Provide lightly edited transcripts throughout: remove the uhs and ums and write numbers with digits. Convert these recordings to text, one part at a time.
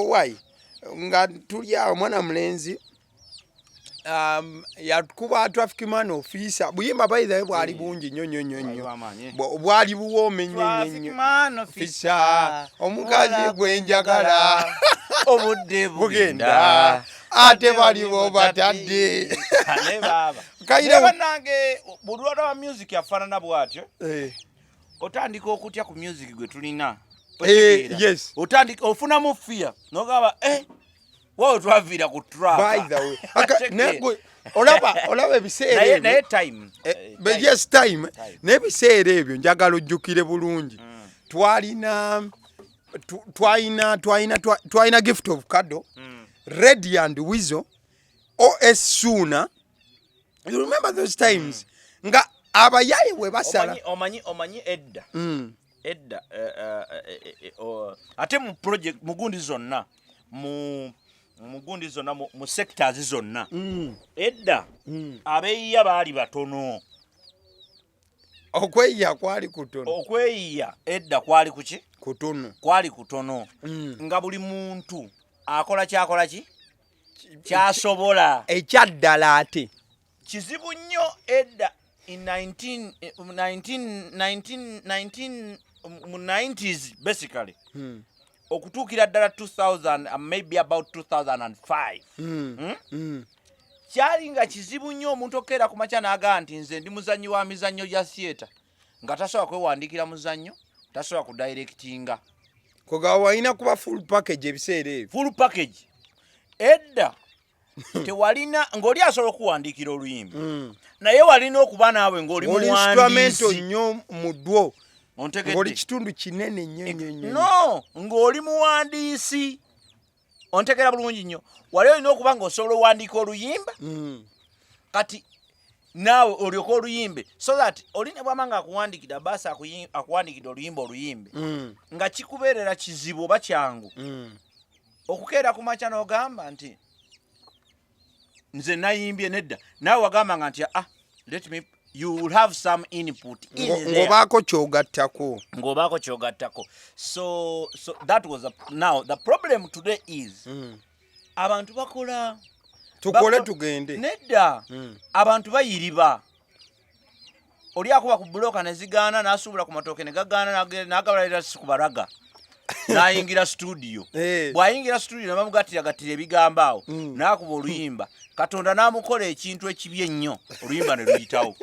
why nga tuli awo mwana mulenzi yakuba traffic man officer buyimba by the way bwali bungi nnyo bwali buwome nnyo officer omukazi gwenjagala obudde bugenda ate baliwo batadde kaira nange bulwala wa music yafanana bwatyo otandika okutya ku music gwe tulina yes otandika ofuna mu fear nogaba wao twavira ku trap by the way nego olaba ebiseera naye time but yes time n'ebiseera ebyo njagala ojjukire bulungi twalina gift of Kado Ready and Weasel OS Suuna. You remember those times nga abayayi we basala omanyi edda ate mu project mugundi zonna mu sectors zonna edda abeeya baali batono okweya edda kwali kuki kutono nga buli muntu akola kyasobola ekyaddala ate kizibu nnyo edda in 1990s basically okutuukira ddala 2000 and maybe about 2005 kyali nga kizibu nnyo omuntu okeera ku makya n'agaa nti nze ndi muzannyi wa mizannyo gya theatre nga tasobola kwewandiikira muzannyo tasobola kudirectinga koga walina kuba full package ebiseera ebyo full package edda tewalina ng'oli asobola okuwandiikira oluyimba naye walina okuba naawe ng'oli muwandiisi nnyo mu ddwo ontegedde kitundu kinene nnyo no ng'oli muwandiisi ontegera bulungi nnyo wali olina okuba ng'osobola owandiika oluyimba kati naawe olyoka oluyimbe so that olina bwama nga akuwandiikira baasi akuwandiikira oluyimbe nga kikubeerera kizibu oba kyangu okukeera ku makya n'ogamba nti nze nayimbye nedda naawe wagamba nga nti let me you will have some input ng'obaako kyogattako so that was now the problem today is abantu bakola tukole tugende nedda abantu bayiriba oli akuba ku buloka ne zigaana n'asuubula ku matooke ne gagaana n'agabalira ku baraga n'ayingira studio bw'ayingira studio ne bamugattira ebigambo awo n'akuba oluyimba Katonda n'amukola ekintu ekibi ennyo oluyimba ne luyitawo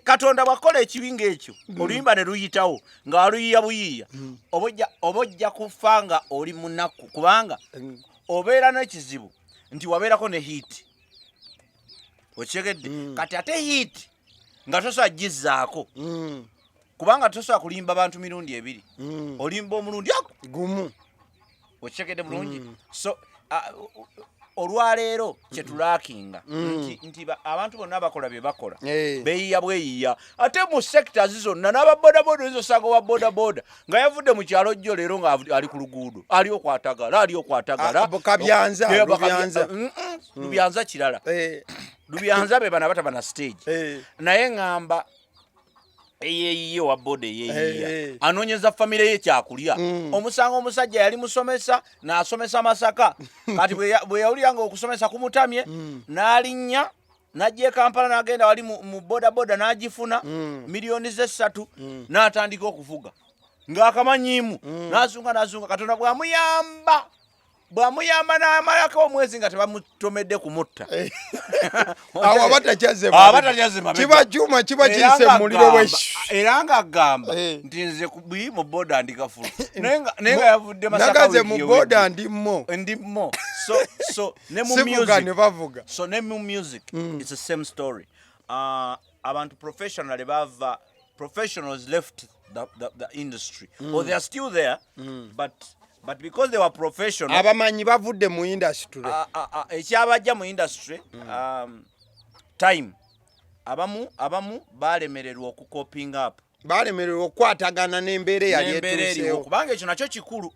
Katonda bwakola ekibi ng'ekyo oluyimba ne luyitawo nga waluyiya buyiiya oba ojja kufa nga oli munaku kubanga obeera n'ekizibu nti wabeerako ne hit okitegedde kati ate hit nga tosobola gizzaako kubanga tosobola kulimba bantu mirundi ebiri olimba omulundi gumu okitegedde bulungi so olwaleero kyetulaakinga nti abantu bonna bakola bye bakola beeyiya bweyiya ate mu sectors zonna n'ababodaboda ezo sanga wa bodaboda nga yavudde mu kyalo jjo leero nga ali ku luguudo ali okwatagala lubyanza kirala lubyanza be bana batabana stage naye ngamba eyeyiye wa boda eyeyiya anoonyeza famire ye kyakulya omusanga omusajja yali musomesa n'asomesa Masaka kati bwe yawulira nga okusomesa kumutamye n'alinnya n'ajja e Kampala n'agenda wali mu bodaboda n'agifuna miliyoni ze 3 n'atandika okuvuga ng'akamanyiimu n'azunga Katonda bwamuyamba n'amalako omwezi nga tebamutomedde kumutta awo abatakyazema kiba kyuma kiba kiyise mu muliro era ng'agamba nti nze mu boda ndikafulu naye nga yavudde Masaka nagaze mu boda ndimmo so ne mu music it's the same story abantu professionals left the industry or they are still there but because they were professional abamanyi bavudde mu industry ekyabajja mu industry time abamu balemererwa okukoping up balemererwa okwatagana n'embeera yali etuuseewo kubanga ekyo nakyo kikulu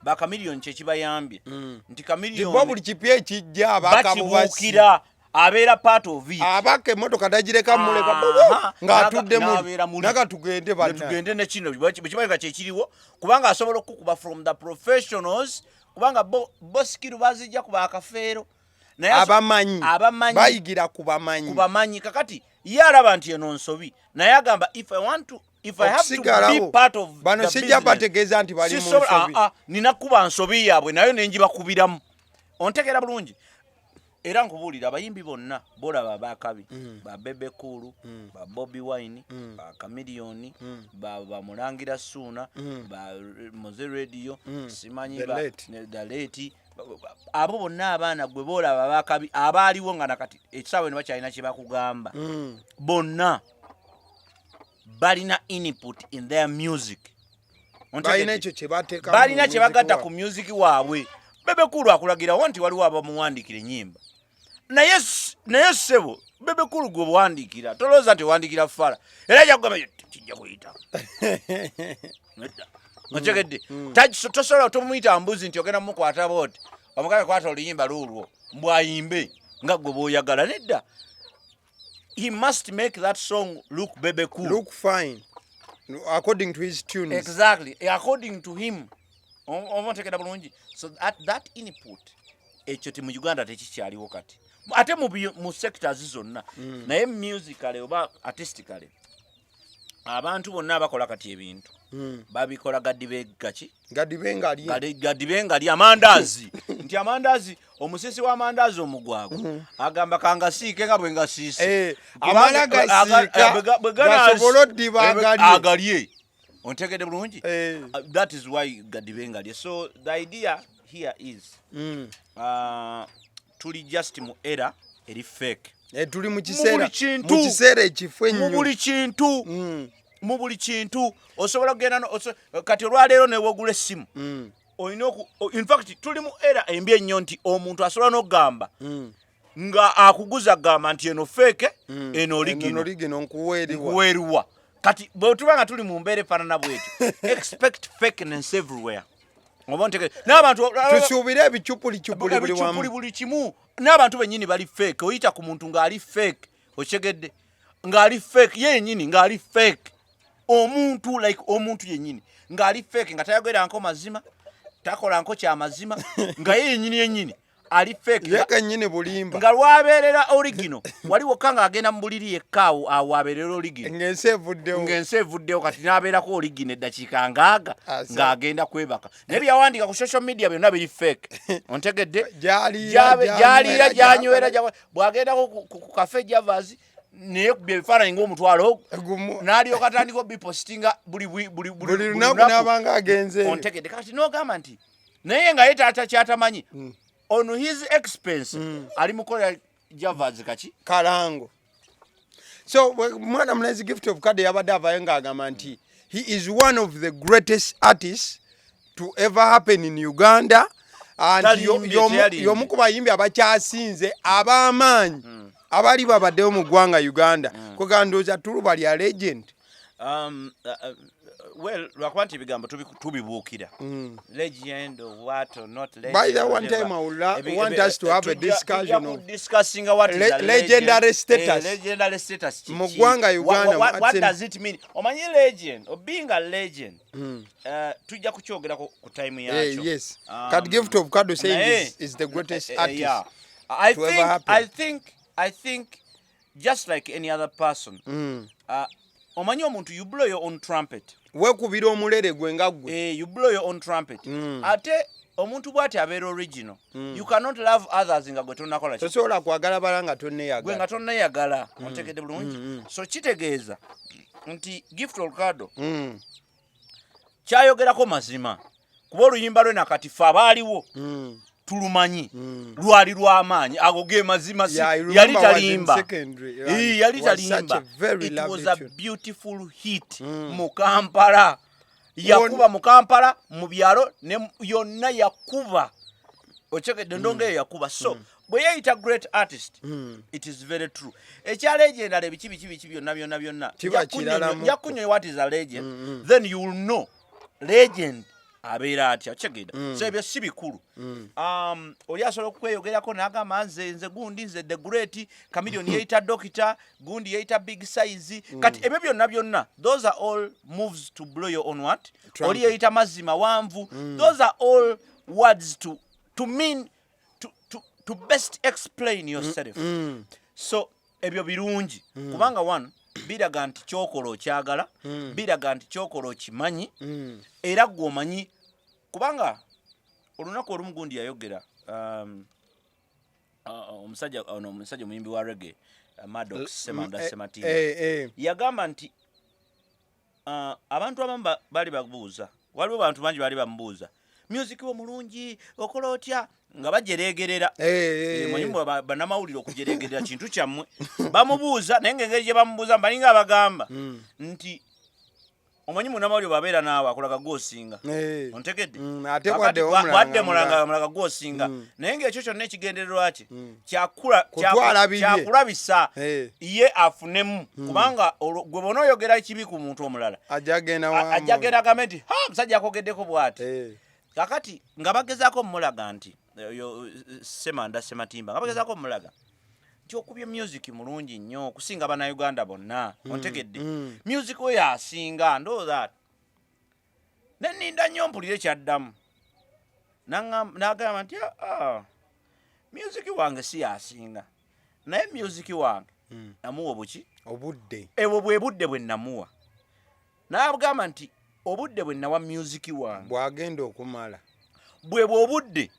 bakamiliyoni kyekibayambye nti kamiliyoni buli kipya ekijja bakibuukira abeera part of it abaka emotoka tagireka muleka ng'atuddemu naga tugende tugende ne kino bwekibaleka kyekiriwo kubanga asobola okukuba from the professionals kubanga boskiru bazijja kuba akafeero naye abamanyi bayigira kubamanyi kakati ye alaba nti eno nsobi naye agamba if I have to be part of bano sijja bategeeza nti bali mu nsobi nina kuba nsobi yaabwe nayo nenjibakubiramu ontegera bulungi era nkubuulira abayimbi bonna bolaba bakabi ba Bebe Cool ba Bobby Wine ba Chameleone ba Mulangira Suuna ba Moze Radio simanyi ba Daleti abo bonna abaana gwe bolaba bakabi abaaliwo nga nakati ekisawe ne bakyalina kye bakugamba bonna balina input in their music balina kye bagatta ku music waabwe Bebe Cool akulagirawo nti waliwo abamuwandiikira ennyimba naye sebo Bebe Cool gwe buwandiikira tolowooza nti wandikira fala era jagamba kijja kuyita otegedde tosobola tomuyita mbuzi nti ogenda mukwata booti omukabe kwata oluyimba lulwo mbwayimbe nga gwe bw'oyagala nedda he must make that song look Bebe Cool look fine according to his tunes exactly according to him omontegera bulungi so that input ekyo ti mu Uganda tekikyaliwo kati ate mu sectors zonna naye musically oba artistically abantu bonna bakola kati ebintu babikola gadibengali amandazi nti amandazi omusisi w'amandazi omugwago agamba kangasiike nga bwe ngasiise amala gasiika gasobola oddiba agalye ontegedde bulungi that is why gadibengali so the idea here is tuli just mu era eri fake tuli mu kiseera ekifo ennyo mu buli kintu osobola kugenda kati olwaleero newogula essimu olina in fact tuli mu era embi ennyo nti omuntu asobola n'okugamba nga akuguza gamba nti eno fake eno oligino nkuweerwa kati bwe tuba nga tuli mu mbeera efaanana bwetyo expect fakeness everywhere n'abantu tusuubire ebicupuli buli kimu n'abantu bennyini bali fake oyita ku muntu ng'ali fake okyegedde ng'ali fake ye yennyini ng'ali fake omuntu yennyini ng'ali fake nga tayageranko mazima takolanko kya mazima nga ye yennyini ali fake yeka nyine bulimba nga lwaberera original wali wokka nga agenda mu buliri yekkaawo awo aberera original ngense evuddewo kati n'abeerako original eddakiika ngaaga ng'agenda kwebaka naye byawandika ku social media byonna biri fake ontegedde gyaliira gyanywera bw'agendako ku cafe javas naye byebifaananyi ng'omutwalo n'alyoka atandika obipostinga buli lunaku n'abanga agenze ontegedde kati n'ogamba nti naye nga ye kyatamanyi on his expense ali mukola javas kaki kalango so mwana mlezi Gift of Kade yabadde avayo ng'agamba nti he is one of the greatest artists to ever happen in Uganda and y'omu ku bayimbi abakyasinze ab'amaanyi abali babaddewo mu ggwanga Uganda kwegandooza tuluba lya legend well lwakuba nti ebigambo tubibuukira legend or what or not legend by the one time I would want us to have a discussion of discussing what is a legendary status mu ggwanga Uganda what does it mean omanyi legend or being a legend tujja kukyogera ku time yakyo yes Kad Gift of Kado saying is the greatest artist I think just like any other person omanyi omuntu you blow your own trumpet wekubira omulere gwe nga gwe you blow your own trumpet ate omuntu bw'ati abeera original you cannot love others nga gwe tonnakola tosobola kwagala bala nga tonneyagala ontegedde bulungi so kitegeeza nti Gift of Kado kyayogerako mazima kuba oluyimba lwe nakati fe abaaliwo tulumanyi lwali lw'amaanyi ago ge mazima yali talimba it was a beautiful hit mu Kampala yakuba mu Kampala mu byalo ne yonna yakuba okyegedde ndongeyo yakuba so bwe yayita great artist it is very true ekya legend ale biki byonna yakunyoye what is a legend then you will know legend abeera atya kyegeda so ebyo si bikulu oli asobola okweyogerako n'agamba nze gundi nze the great chameleon yeeyita doctor gundi yeeyita big size kati ebyo byonna those are all moves to blow your own what oli yeeyita mazzi mawanvu those are all words to mean to best explain yourself so ebyo birungi kubanga one biraga nti kyokola okyagala biraga nti kyokola okimanyi era gwomanyi kubanga olunaku olumu gundi yayogera omusajja muyimbi wa reggae Maddox Semanda Sematimba yagamba nti abantu abamu bali babuuza waliwo bantu bangi bali bamubuuza music wo mulungi okola otya nga bajeregerera munyimbo banamawulire okujeregerera kintu kyammwe bamubuuza naye ng'engeri gye bamubuuza balinga abagamba nti omanyi munamawulire babeera naawe akulaga gwosinga ontegedde wadde mulaga gwosinga naye ng'ekyo kyonna ekigendererwa kye kyakulabisa ye afunemu kubanga gwe bona oyogera ekibi ku muntu omulala ajja genda agambe nti musajja akogeddeko bw'ati kakati nga bagezaako mulaga nti Semanda Sematimba nga bagezaako mulaga nti okubye music mulungi nnyo okusinga bannayuganda bonna ontegedde music we yasinga ndo that neninda nnyo mpulire kyaddamu n'agamba nti music wange si yasinga naye music wange namuwa obuki obudde ebwo bwe budde bwe namuwa n'agamba nti obudde bwe nawa music wange bwagenda okumala bwebwe obudde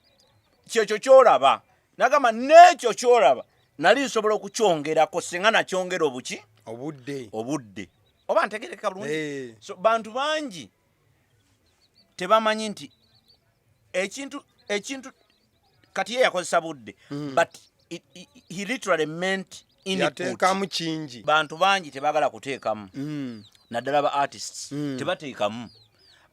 kyekyo kyolaba n'agamba n'ekyo kyolaba nali nsobola okukyongerako singa nakyongera obuki obudde oba ntegereka bulungi so bantu bangi tebamanyi nti ekintu kati ye yakozesa budde but he literally meant yateekamu kingi bantu bangi tebaagala kuteekamu naddala ba artists tebateekamu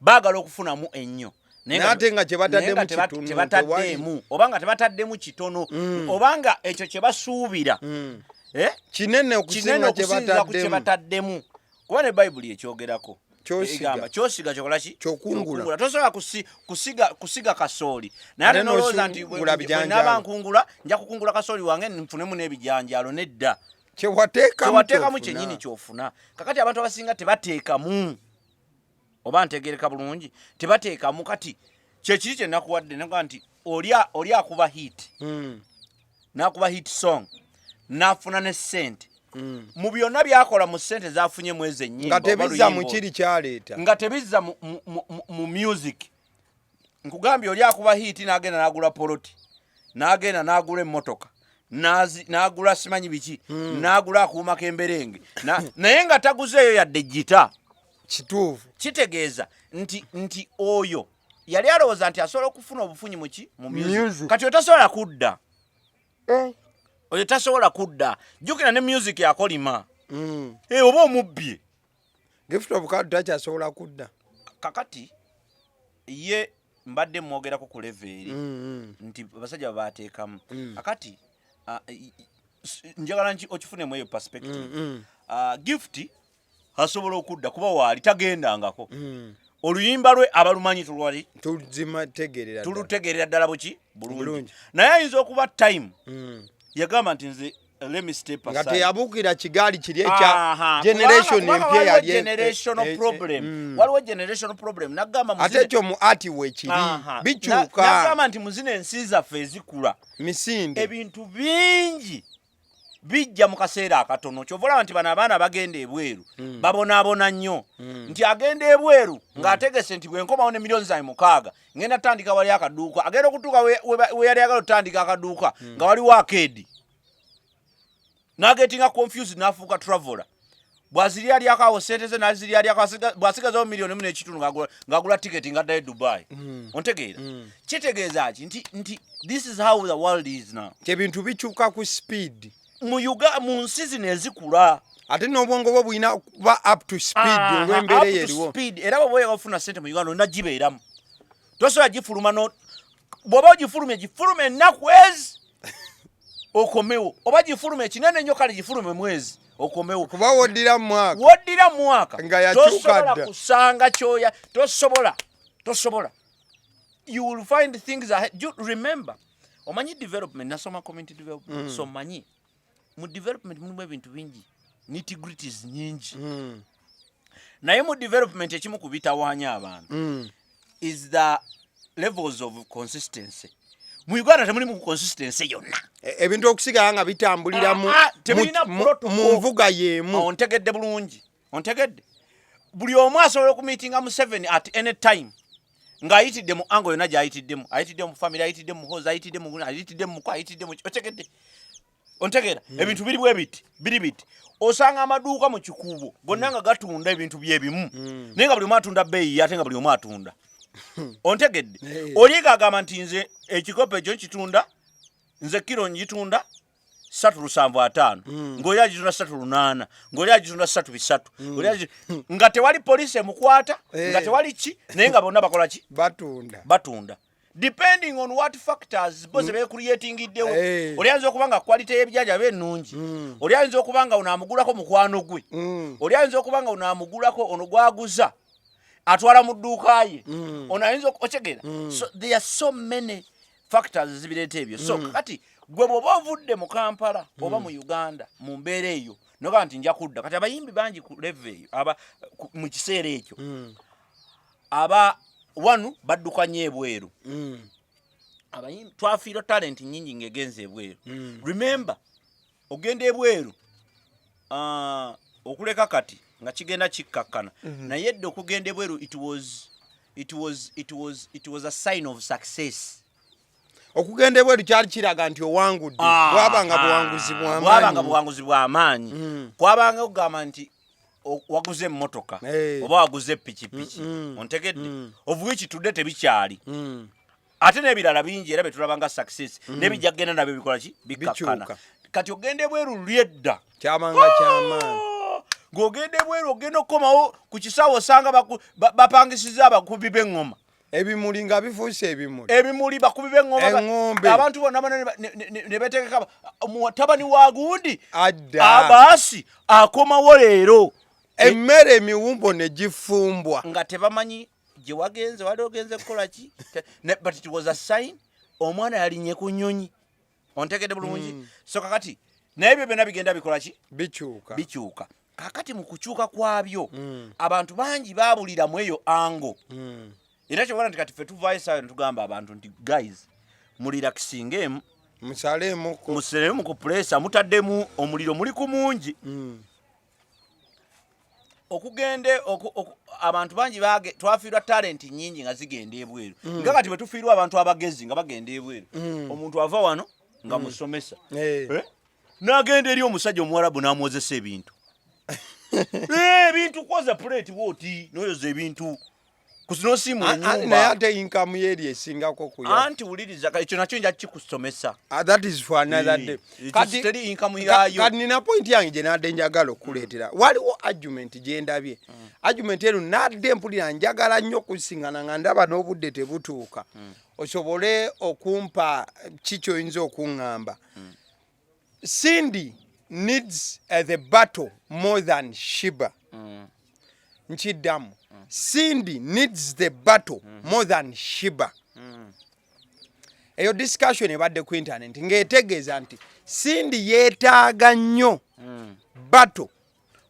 baagala okufunamu ennyo nate nga tebataddemu obanga tebataddemu kitono obanga ekyo kye basuubira kinene okusinga kye bataddemu kuba ne bayibuli ekyogerako egamba kyosiga kyokola ki kyokungula tosobola kusiga kasooli naye nolowooza nti bwenaba nkungula nja kukungula kasooli wange nfunemu n'ebijanjaalo nedda kyewateekamu kyennyini kyofuna kakati abantu abasinga tebateekamu oba ntegereka bulungi tebateekamu kati kyekiri kye nakuwadde naga nti oli akuba hit nakuba hit song nafuna ne ssente mu byonna byakola mu ssente zafunye mwezi ennyimba nga tebizza mu kiri kyaleeta nga tebizza mu music nkugambye oli akuba hit n'agenda n'agula poloti n'agenda n'agula emmotoka n'agula simanyi biki n'agula akuuma k'emberenge naye nga taguzeeyo yadde gita kituufu kitegeeza nti oyo yali alowooza nti asobola okufuna obufunyi muki mu music kati otasobola kudda oyo tasobola kudda jjukira ne music yakolima oba omubbye gift of card takyasobola kudda kakati ye mbadde mwogerako ku level nti abasajja babateekamu kakati njagala okifunemu eyo perspective gift asobola okudda kuba waali tagendangako oluyimba lwe abalumanyi tulwali tulutegerera ddala buki bulungi naye ayinza okuba time yagamba nti nze let me step aside nga teyabuukira kigaali kiri ekya generation empya yali generational problem waliwo generational problem nagamba ate ekyo mu ati wekiri bikyuka nagamba nti muzina ensi zaffe ezikula misinde ebintu bingi bijja mu kaseera akatono kyovola nti bano abaana bagenda ebweru babonaabona nnyo nti agenda ebweru ng'ategese nti bwenkomawo ne miliyoni zayi 6 ngenda tandika wali akaduuka agenda okutuuka we yali agala otandika akaduuka nga waliwo akeedi n'agetinga confused n'afuuka traveler bwaziri alyako awo sente ze naziri alyako bwasigazawo miliyoni 1.5 ng'agula tiketi ng'addayo Dubai ontegeera kitegeeza ki nti this is how the world is now ebintu bikyuka ku speed mu nsi zino ezikula ate n'obwongo bwo bulina kuba up to speed olw'embeera eriwo era bw'oba oyagala okufuna ssente mu Uganda olina gibeeramu tosobola gifuluma bw'oba ogifulume gifulume ennaku ezi okomewo oba gifulume ekinene ennyo kale gifulume mwezi okomewo kuba woddira mu mwaka nga yakyuka tosobola kusanga kyoya tosobola you will find things ahead. You remember, omanyi development, nasoma community development, so manyi, mu development mulimu ebintu bingi, nitty-gritties nyingi. Naye mu development ekimu kubitawaanya abantu is the levels of consistency. Mu Uganda temulimu consistency yonna. Ebintu okusigala nga bitambulira mu nvuga yeemu. Ontegedde bulungi. Ontegedde. Buli omu asobola okumiitinga mu 7 at any time. Ng'ayitidde mu ango yonna gy'ayitiddemu. Ayitidde mu family, ayitidde mu hoza, ayitidde mu muko, ayitidde mu otegedde. Ontegeera ebintu biri bwe biti. Osanga amaduuka mu kikuubo gonna nga gatunda ebintu byebimu. Naye nga buli omu atunda bbeeyi ate nga buli omu atunda. Ontegedde. Oliga agamba nti nze ekikopo ekyo kitunda nze kilo ngitunda 375 ng'oli agitunda 380 ng'oli agitunda 330 nga tewali poliisi emukwata nga tewali ki naye nga bonna bakola ki batunda depending on what factors bose beecreatingiddewo. Oli ayinza okuba nga quality y'ebijanja b'ennungi, oli ayinza okuba nga onaamugulako mukwano gwe, oli ayinza okuba nga onaamugulako ono gwaguza atwala mu dduuka ye, ono ayinza okutegera. So there are so many factors zibireeta ebyo. So kati gwe bw'oba ovudde mu Kampala oba mu Uganda mu mbeera eyo noga nti nja kudda, kati abayimbi bangi ku level eyo mu kiseera ekyo aba wanu baddukanye ebweru. Abayimbi twafiirwa talent nyingi ng'egenze ebweru. Remember, ogenda ebweru okuleka kati nga kigenda kikkakkana naye edda okugenda ebweru it was a sign of success. Okugenda ebweru kyali kiraga nti owangudde bwabanga buwanguzi bw'amaanyi. Kwabanga okugamba nti waguze emmotoka oba waguze pikipiki, ontegedde, of which tudde tebikyali. Ate n'ebirala bingi era betulabanga success n'ebijja kugenda nabyo bikola ki bikkakkana. Kati ogenda ebweru lyedda kyamanga kyamaanyi. Ng'ogenda ebweru ogenda okukomawo ku kisaawe osanga bapangisiza abakubi b'eŋŋoma. Ebimuli nga bifuuse ebimuli bakubi b'eŋŋoma, abantu bonna ne betegeka mutabani wa gundi abaasi akomawo leero emmere emiwumbo ne gifumbwa nga tebamanyi gye wagenze wali ogenze kukola ki. But it was a sign omwana yalinye ku nnyonyi. Ontegedde bulungi. So kakati naye ebyo byonna bigenda bikola ki bikyuka. Kakati mu kukyuka kwabyo abantu bangi baabulira mu eyo ango. Era kyobona nti kati ffe tuvaayo essaawa ne tugamba abantu nti guys mulirakisingeemu musaleemu ku puleesa mutaddemu omuliro muli ku mungi. Okugende abantu bangi twafiirwa talent nyingi nga zigenda ebweru. Nga kati bwe tufiirwa abantu abagezi nga bagenda ebweru. Omuntu ava wano nga musomesa n'agenda eri omusajja omuwarabu n'amwozesa ebintu. Ebintu kwoza plate bwoti n'oyoza ebintu kusino simu enyumba naye ate income yeri esingako kuya anti wuliriza ekyo nakyo nja kikusomesa. That is for another day. Kati income yayo kati nina point yange gye nadde njagala okuleetera. Waliwo argument gye ndabye. Argument ero nadde mpulira njagala nnyo kusingana nga ndaba n'obudde tebutuuka. Osobole okumpa kikyoyinza okuŋŋamba. Cindy needs the battle more than Sheeba. Nchiddamu. Cindy needs the battle more than Sheeba. Eyo discussion ebadde ku internet ng'etegeeza nti Cindy yeetaaga nnyo battle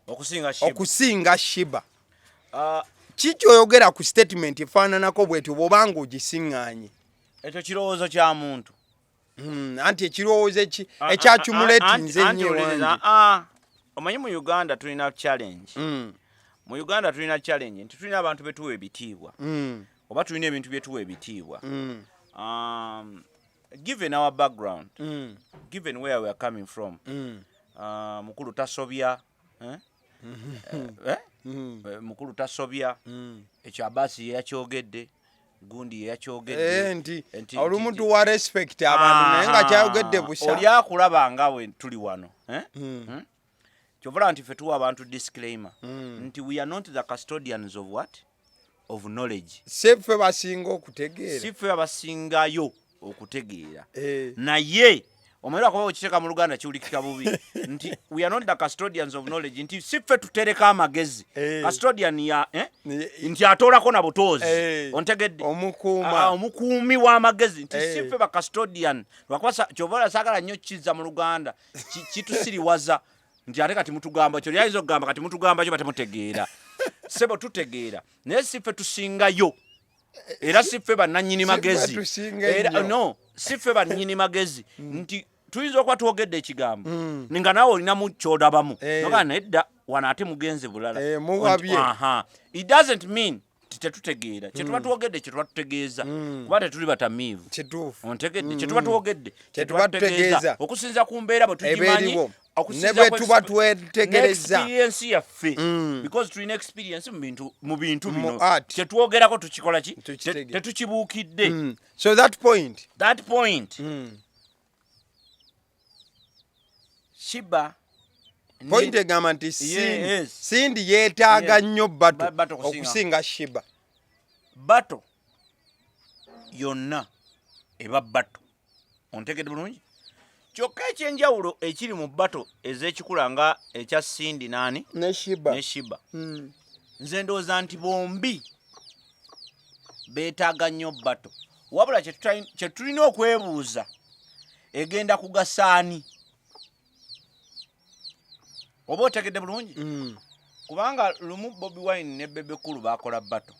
okusinga Sheeba. Kiki oyogera ku statement efaananako bwetyo bw'obanga ogisiŋŋaanye? Ekyo kirowoozo kya muntu. Anti ekirowoozo ekyakumuleetinze nnyo ewange. Omanyi mu Uganda tulina challenge. Mu Uganda tulina challenge nti tulina abantu betuwa ebitiibwa oba tulina ebintu byetuwa ebitiibwa. Given our background, given where we are coming from, mukulu tasobya mukulu tasobya ekyo Abasi yakyogedde gundi yakyogedde nti olumuntu wa respect abantu naye nga kyayogedde busa oli akulaba nga we tuli wano kyovula nti ffe tuwa abantu disclaimer nti we are not the custodians of what? Of knowledge. Si ffe basinga okutegeera. Si ffe abasingayo okutegeera. Naye omwera kuba okiteeka mu Luganda kiwulikika bubi nti we are not the custodians of knowledge nti siffe tutereka amagezi custodian ya nti atoolako na butozi ontegedde omukuumi w'amagezi nti siffe ba custodian lwakuba kyobola saagala nnyo kizza mu Luganda kitusiriwaza nti ate kati mutugamba kyo lyayinza okugamba kati mutugamba kyo batemutegeera sebo tutegeera naye siffe tusingayo era siffe bannannyini magezi no siffe bannannyini magezi nti tuyinza okuba twogedde ekigambo nga naawe olinamu kyodabamu nogaa nedda wano ate mugenze bulala it doesn't mean tetutegeera kyetuba twogedde kyetuba tutegeeza kuba tetuli batamiivu ontegedde kyetuba twogedde kyetuba tutegeeza okusinza ku mbeera bwe tugimanyi ne tuba twetegereza experience yaffe because tulina experience mu bintu bino kyetwogerako tukikola ki tetukibuukidde so that point Sheeba point egamba nti Sindi yeetaaga nnyo Bato okusinga Sheeba. Bato yonna eba Bato ontegedde bulungi kyokka ekyenjawulo ekiri mu Bato ez'ekikula nga ekya Sindi nani ne Sheeba nze ndowooza nti bombi beetaaga nnyo Bato wabula kye tulina okwebuuza egenda kugasaani oba otegedde bulungi kubanga lumu Bobi Wine ne Bebe Kulu bakola Bato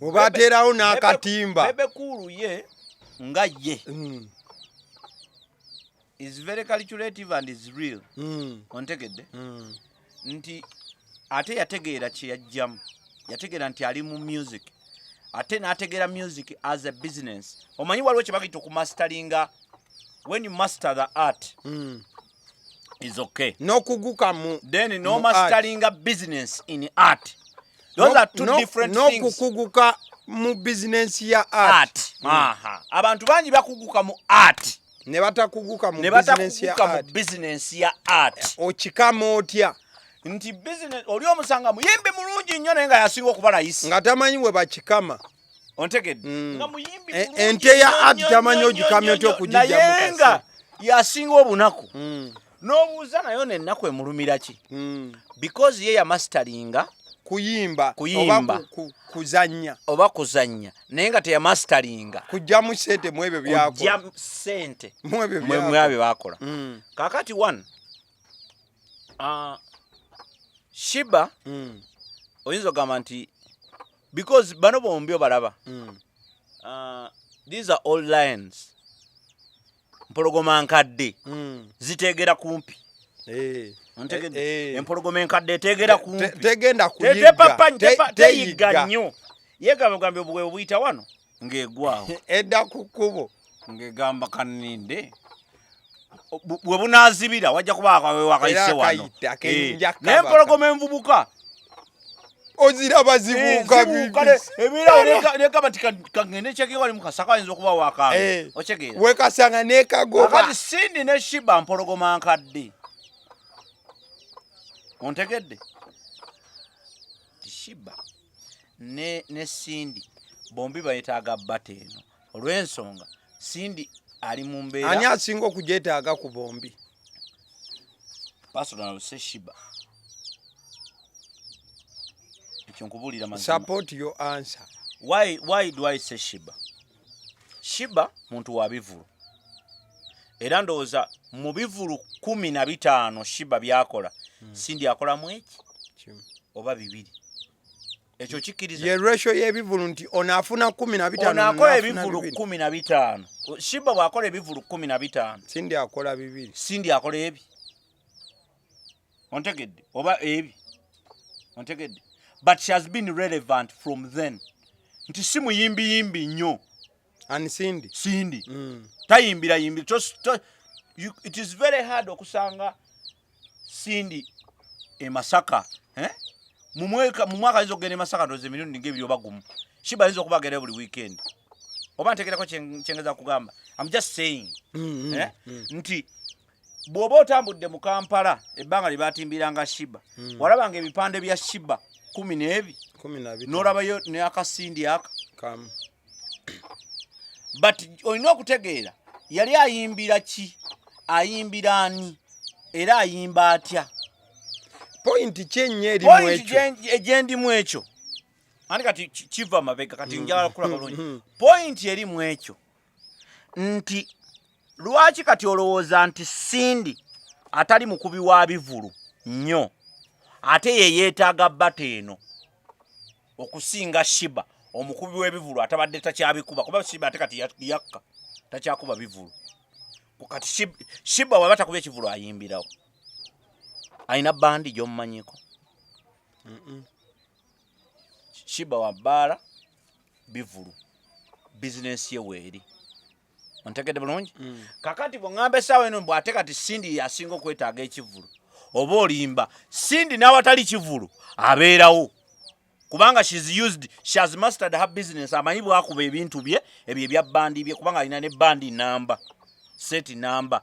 mubateerawo n'akatimba Bebe Kulu ye nga ye is very calculative and is real ontegedde nti ate yategeera kye yajjamu yategeera nti ali mu music ate n'ategeera music as a business omanyi waliwo kye bagita okumastaringa when you master the art is okay n'okuguka mu then no mastering a business in art those are two different things n'okukuguka mu business ya art abantu bangi bakuguka mu art ne batakuguka mu business ya art okikama otya nti business oli omusanga muyimbi mulungi nnyo naye nga yasinga okuba layisi nga tamanyi we bakikama ontegedde nga muyimbi mulungi ente ya art tamanyi ogikamya otya okugijja mu naye nga yasinga obunaku n'obuuza nayo nennaku emulumira ki because ye yamastaringa kuyimba oba kuzannya naye nga teyamastaringa kujjamu sente mu ebyo byakola mu ebyo bakola kaakati one Sheeba oyinza ogamba nti because bano bombi obalaba these are all lines empologoma nkadde ziteegera kumpi empologoma enkadde eteegera kumpi tegenda kuyiga teyiga nnyo yegambe bwe buyita wano ng'egwawo edda ku kkubo ng'egamba kaninde bwe bunaazibira wajja kuba wakayise wano naye empologoma envubuka oziraba zibuuka ebira nekaba nti kagende kyeke wali mukasaka ayinza okuba wakanga okyegera wekasanga nekagoba kati Sindi ne Sheeba mpologoma nkadde ontegedde Sheeba ne Sindi bombi bayetaaga Bato eno olw'ensonga Sindi ali mu mbeera ani asinga okugyetaaga ku bombi personal se Sheeba support your answer. Why do I say Sheeba? Sheeba muntu wa bivulu. Era ndowooza mu bivulu 15 Sheeba byakola. Sindi akola mu eki? Oba bibiri. Ekyo kikiriza. Ye ratio y'ebivulu nti onafuna 15 onakola ebivulu 15. Sheeba bwakola ebivulu 15. Sindi akola bibiri. Sindi akola ebi. Ontegedde oba ebi. Ontegedde. But she has been relevant from then. Nti si muyimbi nnyo. And Sindi? Sindi. Tayimbira. It is very hard okusanga Sindi e Masaka. Mu mwaka ayinza okugenda e Masaka ndoze emirundi ng'ebiri oba gumu. Sheeba ayinza okuba agenda buli weekend. Oba ntegerako kyengeza kugamba. I'm just saying. Nti bw'oba otambudde mu Kampala ebbanga lye baatimbiranga Sheeba. Walabanga ebipande bya Sheeba 12 n'olabayo ne akasindi aka kam but olina okutegeera yali ayimbira ki ayimbira ani era ayimba atya point kyenye erimu ekyo ejendimu ekyo ani kati kiva mabega kati njala kula bulungi point erimu ekyo nti lwaki kati olowooza nti Cindy atali mukubi wa bivulu nnyo ate ye yeetaaga bateeno okusinga Sheeba omukubi w'ebivulu atabadde takyabikuba kuba Sheeba ate kati yakka takyakuba bivulu kati Sheeba waba takubye ekivulu ayimbirawo ayina bandi gy'omumanyiko Sheeba wa bbaala bivulu bizinesi ye weeri ontegedde bulungi kakati bw'ŋŋamba essaawa eno bw'ate kati Cindy yasinga okwetaaga ekivulu oba olimba Cindy n'awatali kivulu abeerawo kubanga she has mastered her business amanyi bwakuba ebintu bye ebyo ebya bandi bye kubanga alina ne bandi namba set namba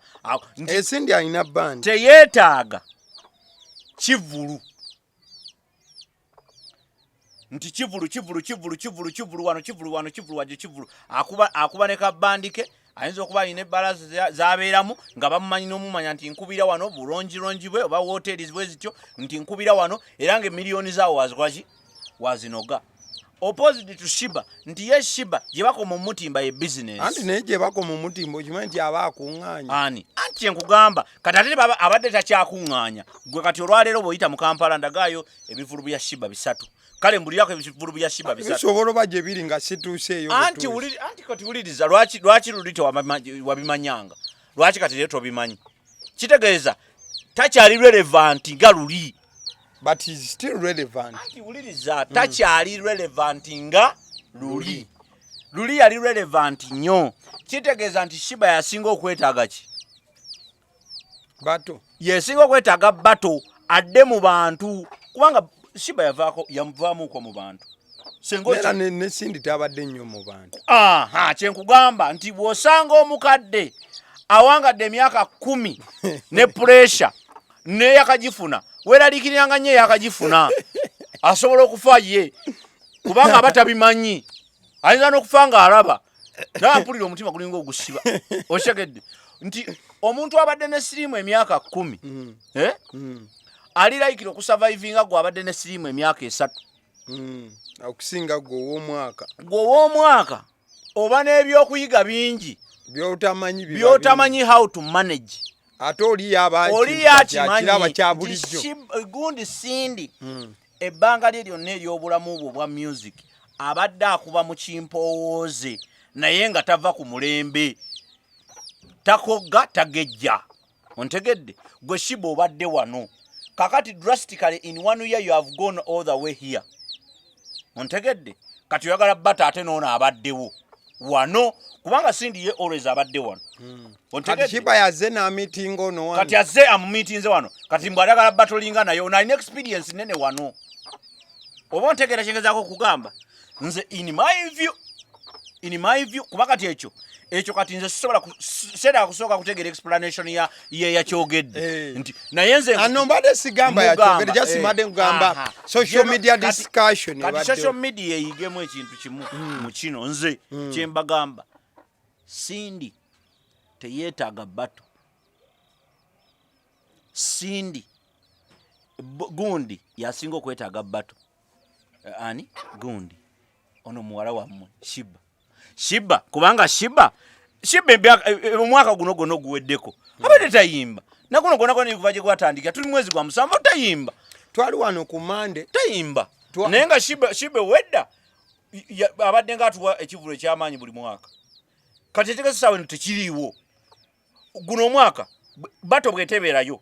Cindy alina bandi teyeetaaga kivulu nti kivulu wano akuba ne kabandike ayinza okuba alina ebbala z'abeeramu nga bamumanyi n'omumanya nti nkubira wano bulongirongi bwe oba woteeri bwe zityo nti nkubira wano era ng'emiliyoni zaawo wazikwaki wazinoga opposite to Sheeba nti ye Sheeba gye bakoma omutimba ye business anti naye gye bakoma omutimba okimanyi nti aba akuŋŋaanya ani anti nkugamba kati ate abadde takyakuŋŋaanya gwe kati olwaleero bw'oyita mu Kampala ndagaayo ebivulu bya Sheeba 3 kale mbulirako ebivulu bya Sheeba 3 bisobola oba gye biri nga situuseeyo anti kati wuliriza lwaki luli wabimanyanga lwaki kati leero tobimanyi kitegeeza takyali relevant nga luli but is still relevant anti wuliriza takyali relevant nga luli yali relevant nnyo kitegeeza nti Sheeba yasinga okwetaaga ki bato yesinga okwetaaga bato adde mu bantu kubanga Sheeba yamuvaamuuko mu bantu era ne Cindy tabadde nnyo mu bantu kyenkugamba nti bw'osanga omukadde awangadde emyaka 10 ne pressure neyakagifuna weeraliikiriranga nnyo eyakagifuna asobola okufa ye kubanga aba tabimanyi ayinza n'okufa ng'alaba naye mpulira omutima gulinga ogusiba okitegedde nti omuntu abadde ne siriimu emyaka 10 aliraikira okusurvivinga gw'abadde ne siriimu emyaka 3 okusinga gwe ow'omwaka oba n'ebyokuyiga bingi by'otamanyi how to manage ate oli yakiraba kya bulijjo gundi Cindy ebbanga lye lyonna ery'obulamu bwo bwa music abadde akuba mu kimpowooze naye nga tava ku mulembe takogga tagejja ontegedde gwe Sheeba obadde wano kakati drastically in 1 year you have gone all the way here ontegedde kati oyagala bata ate noono abaddewo wano kubanga Cindy ye always abadde wano kati Sheeba yazze n'amitinga ono wano kati yazze amumitinze wano kati mbw'ayagala batolinga naye ono alina experience nene wano oba ontegeera kyengezaako okugamba nze in my view kuba kati ekyo kati nze seera kusooka kutegeera explanation ye yakyogedde nti naye nze ano mbadde sigamba yakyogedde just mbadde nkugamba social media discussion kati social media eyigemu ekintu kimu mu kino nze kyembagamba Cindy teyeetaaga bato Cindy gundi yasinga okwetaaga bato ani gundi ono muwala wammwe Sheeba kubanga Sheeba omwaka guno gwonna oguweddeko abadde tayimba naguno gwonna nikuva gye gwatandikira tuli mwezi gwa 7 tayimba twali wano ku Mande tayimba naye nga Sheeba wedda abadde nga atuwa ekivulu ekyamaanyi buli mwaka kati etegese saawa eno tekiriiwo guno omwaka bato bwetebeerayo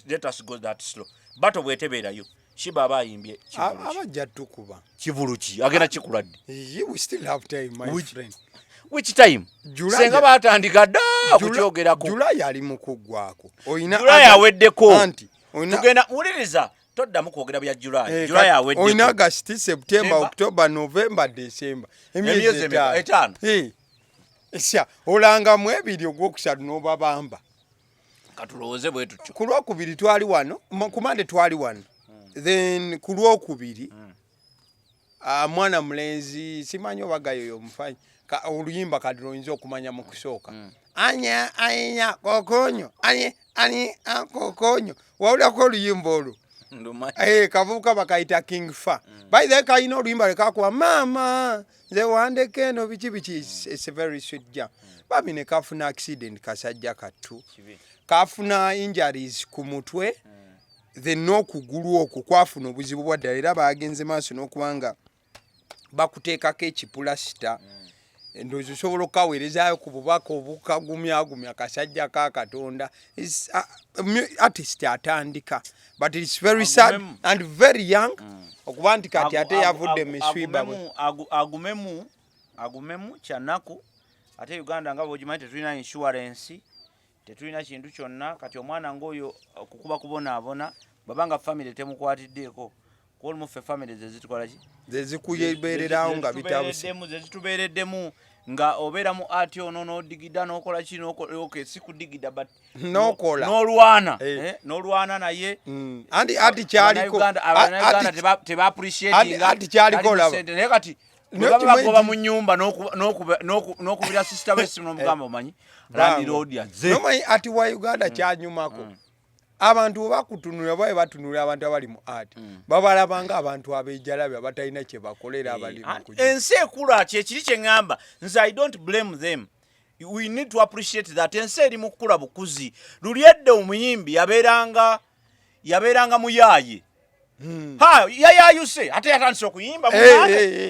let us go that slow bato bwetebeerayo Sheeba aba ayimbye abajja tukuba kivulu ki agenda kikuladde we still have time my friend which time senga batandika dda okukyogerako July ali mu kuggwako July aweddeko tugenda wuliriza toddamu kwogera bya July aweddeko oyina August September October November December emyezi 5 esya olanga mu ebiri ogwokusatu n'obabamba katulowooze bwe tutyo ku Lwokubiri twali wano ku Mande twali wano then ku Lwokubiri mwana mulenzi simanyi obagayo yo mfanyi oluyimba kati loyinza okumanya mu kusooka anya kokonyo ani kokonyo wawulako oluyimba olwo kavubuka bakayita King Fa by the way kayina oluyimba lekakuwa mama nze wandeke eno biki it's a very sweet jam babi ne kafuna accident kasajja kattu kafuna injuries ku mutwe then n'okugulu okwo kwafuna obuzibu bwa ddala era bagenze maaso n'okubanga bakuteekako ekipulasita ndowooza osobola okukaweerezaayo ku bubaka obukagumyagumya kasajja ka Katonda artist atandika but it's very sad and very young okuba nti kati ate yavudde miswiba agumemu kyanaku ate Uganda nga bwogimanyi tetulina insurance tetulina kintu kyonna kati omwana ng'oyo kukuba kubonaabona babanga family temukwatiddeeko kuolumuffe family zezitukola ki zezikuyebererawo nga bitabuse zezitubeereddemu nga obeera mu ati ono n'odigida n'okola ki okay si kudigida but n'okola n'olwana naye ati kyaliko Uganda teba appreciating ati kyaliko naye kati bagoba mu nyumba n'okubira sister wesi n'omugamba omanyi landlord yazze nomanyi ati wa Uganda kyanyumako abantu bakutunula baye batunula abantu abali mu art babalabanga abantu abejjalabe abatalina kye bakolera abali mu ensi ekula kyekiri kye ngamba nze I don't blame them we need to appreciate that ensi eri mu kukula bukuzi lulyedde omuyimbi yabeeranga muyaaye yayayuse ate yatandise okuyimba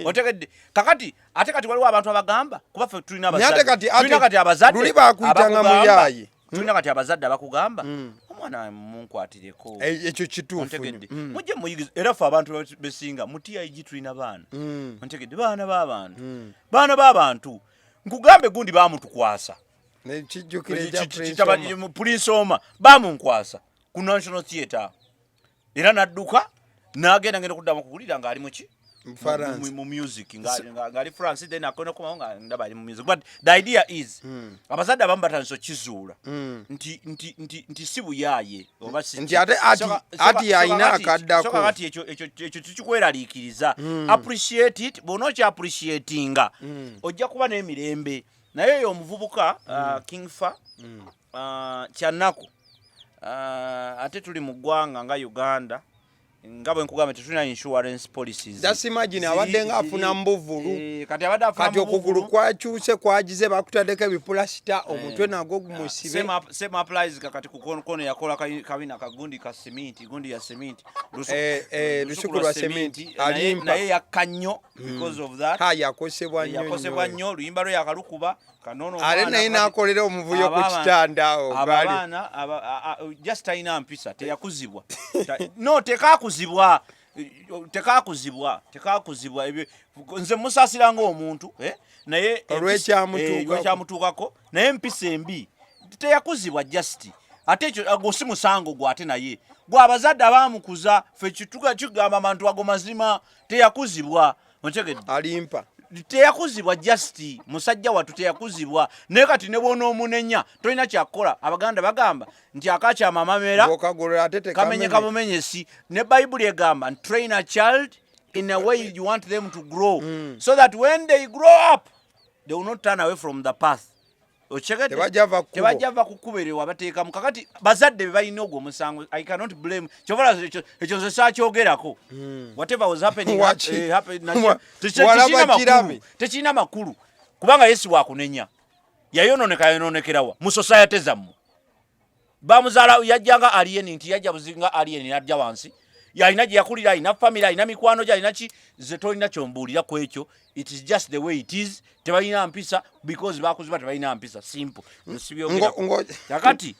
otegedde kakati ate kati waliwo abantu abagamba kuba ffe tulina abazadde luli bakuyitanga muyaaye tulina kati abazadde abakugamba omwana munkwatireko ekyo kituufu mujje muyigize era ffe abantu besinga mutiyaigi tulina baana ontegedde baana b'abantu nkugambe gundi bamutukwasa Prince Oma bamunkwasa ku National Theatre era nadduka ngenda kuddamu kuwulira ng'ali muki mu music ng'ali France then akona kumawo nga ndaba ali mu music but the idea is abazadde abamu batandise okkizuula nti si buyaaye oba nti ati yayina akaddako kati ekyo tukikweraliikiriza appreciate it bw'onookya appreciatinga ojja kuba n'emirembe naye oyo omuvubuka King Fa kyannaku ate tuli mu ggwanga nga Uganda nga bwe nkugamba tetulina insurance policies just imagine abadde nga afuna mbuvulu kati okugulu kwakyuse kwagize bakutaddeko ebipulasita omutwe nagwo gumusibe same applies kati kukono yakola kabina kagundi ka cement gundi ya cement lusuku lwa cement alimpa naye yakannyo because of that yakosebwa nnyo luyimba lwe yakalukuba kanono ale naye nakolera omuvuyo ku kitanda abaana just ayina mpisa teyakuzibwa no tekakuzibwa ebyo nze musasira ng'omuntu naye olwekyamutuukako naye mpisa embi teyakuzibwa just ate ekyo gosi musango gwate naye gwe abazadde abamukuza ffe kigamba abantu ago mazima teyakuzibwa ontegedde alimpa teyakuzibwa just musajja watu teyakuzibwa naye kati ne bwona omunenya tolina kyakukola abaganda bagamba nti akakyama amamera kamenye kabumenyesi ne bayibuli egamba train a child in a way you want them to grow so that when they grow up they will not turn away from the path tebajava kukuberewa bateekamu kakati bazadde be balina ogwo omusango I cannot blame kyovala ekyo nze saakyogerako whatever was happening tekirina makulu kubanga Yesu wakunenya yayononekerawa mu society zammwe bamuzaala yajjanga alien nti yajja buzinga alien najja wansi yalina gye yakulira alina family alina mikwano gyalina ki ze tolina kyombuulira ku ekyo it is just the way it is tebalina mpisa because bakuziba tebalina mpisa simple kakati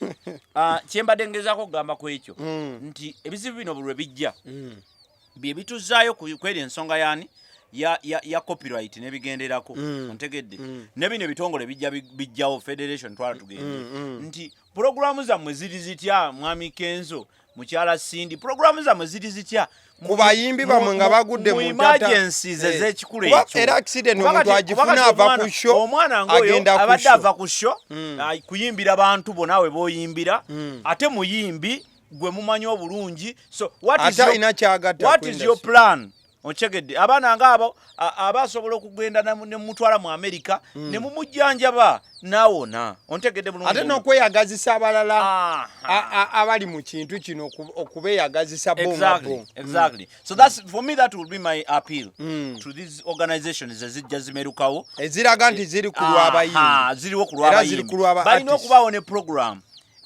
kyembadde ngezaako okugamba ku ekyo nti ebizibu bino bulwe bijja bye bituzaayo kweri ensonga yaani ya copyright nebigenderako ontegedde ne bino ebitongole bijjawo federation twala tugende nti programu zammwe ziri zitya mwami Kenzo mukyala Sindi programu zammwe ziri zitya ku bayimbi bamwe nga bagudde mu emergencies ez'ekikulu ekyo era accident omuntu agifuna ava ku show omwana ngoyo abadde ava ku show kuyimbira bantu bo naawe boyimbira ate muyimbi gwe mumanyi obulungi so what is your plan Onchegedde abaana ngabo abasobola okugenda ne mutwala mu America ne mumujjanjaba nawona. Ontegedde bulungi. Ate n'okweyagazisa abalala abali mu kintu kino okubeeyagazisa bongo. Exactly. So that's for me, that will be my appeal to these organizations ezijja zimerukawo. Eziraga nti ziri ku lw'abayimbi. Ziriwo ku lw'abayimbi. Balina okubaawo ne program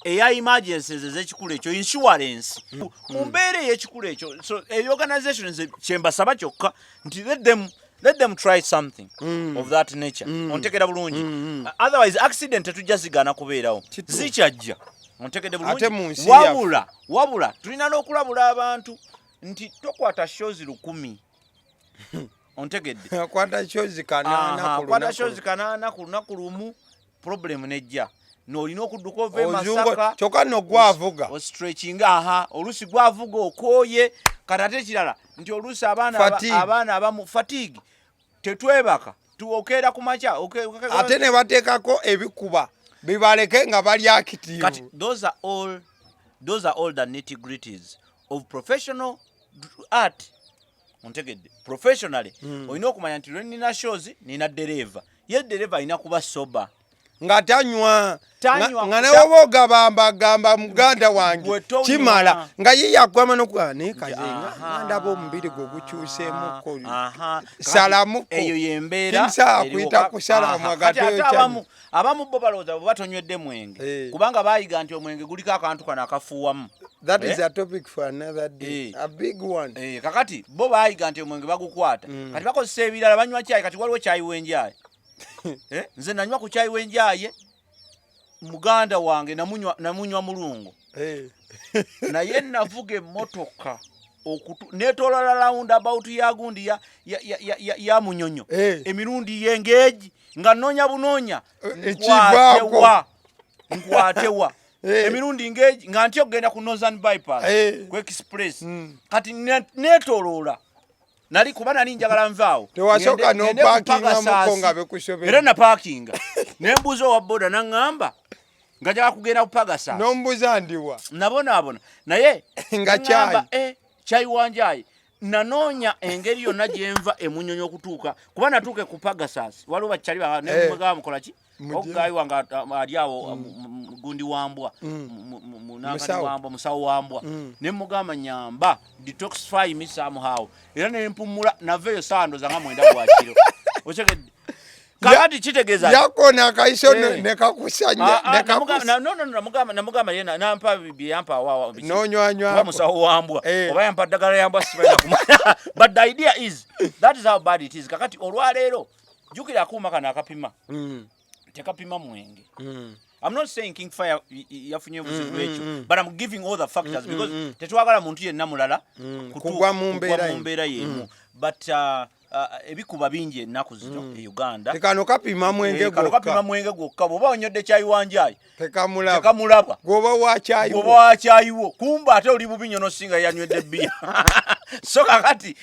eya emergencies ez'ekikulu ekyo, insurance mu mbeera ey'ekikulu ekyo. So organizations kyembasaba kyokka nti let them try something of that nature. Ontegedde bulungi. Otherwise accident tetujja zigana kubeerawo, zikyajja. Ontegedde bulungi. Wabula tulina n'okulabula abantu nti tokwata shows 100. Ontegedde kwata shows 8 ku lunaku lumu, problem nejja. N'olina okudduka ove Masaka kyokka nno gwavuga stretching olusi gwavuga okooye. Kati ate kirala nti olusi abaana abamu fatigue tetwebaka tuokeera ku makya ate ne bateekako ebikuba bibaleke nga bali active. Kati those are all the nitty-gritties of professional art. Ontegedde professionally olina okumanya nti nina shows nina dereva, ye dereva alina kuba soba nga tanywa nga newoba ogamba muganda wange kimala nga ye yakwama nekazenga ndaba omubiri gwe gukyuseemuko salamuko eyo yembeera akuyita kusalamu agatoyo. Abamu bo balowooza bwe batonywedde mwenge kubanga baayiga nti omwenge guliko akantu kano akafuuwamu. That is a topic for another day. A big one. Kakati bo baayiga nti omwenge bagukwata kati bakozesa ebirala, banywa cyayi. Kati waliwo cyayi w'enjayi. Nze nanywa ku cyayi w'enjaye muganda wange namunywa mulungu. Naye navuga emmotoka netolola round about ya gundi ya munyonyo emirundi yengeji nga nonya bunoonya nkwatewa emirundi ngeji nga ntyo kugenda ku Northern Bypass ku express. Kati netolola nali kuba nali njagala nvaawo tewasooka n'opakinga mukonga bekusobera era na parkinga nembuzo wa boda nangamba nga njagala kugenda ku Pagasa nombuza ndiwa nabona naye nga chai wanjaye nanoonya engeri yonna gyenva emunyonyo okutuuka kuba natuuke ku Pagasas waliwo bakyali nemugaba mukola ki okugayi wange ali awo gundi wambwa musawo wambwa nemugamba nyamba detoxify me somehow era nempumula naveyo sandoza nga 9 gwa kiro. Okyegedde kakati kitegeeza yakona akaiso nekakusanya namugamba yena nampa bibi yampa wawa nonywa musawo wambwa oba yampa ddagala yambwa sibaina kumanya. But the idea is that is how bad it is. Kakati olwaleero jukira akuuma kana akapima tekapima mwenge. I'm not saying King Fire yafunye buzibu ekyo, but I'm giving all the factors because tetwagala muntu yenna mulala kugwa mu mbeera yemu. But ebikuba bingi ennaku zino e Uganda tekano kapima mwenge gwokka bwoba onyodde cyayi wanjayi tekamulaba goba wakyayiwo kumba ate oli bubi nnyo nosinga yanywedde bbiya. So kakati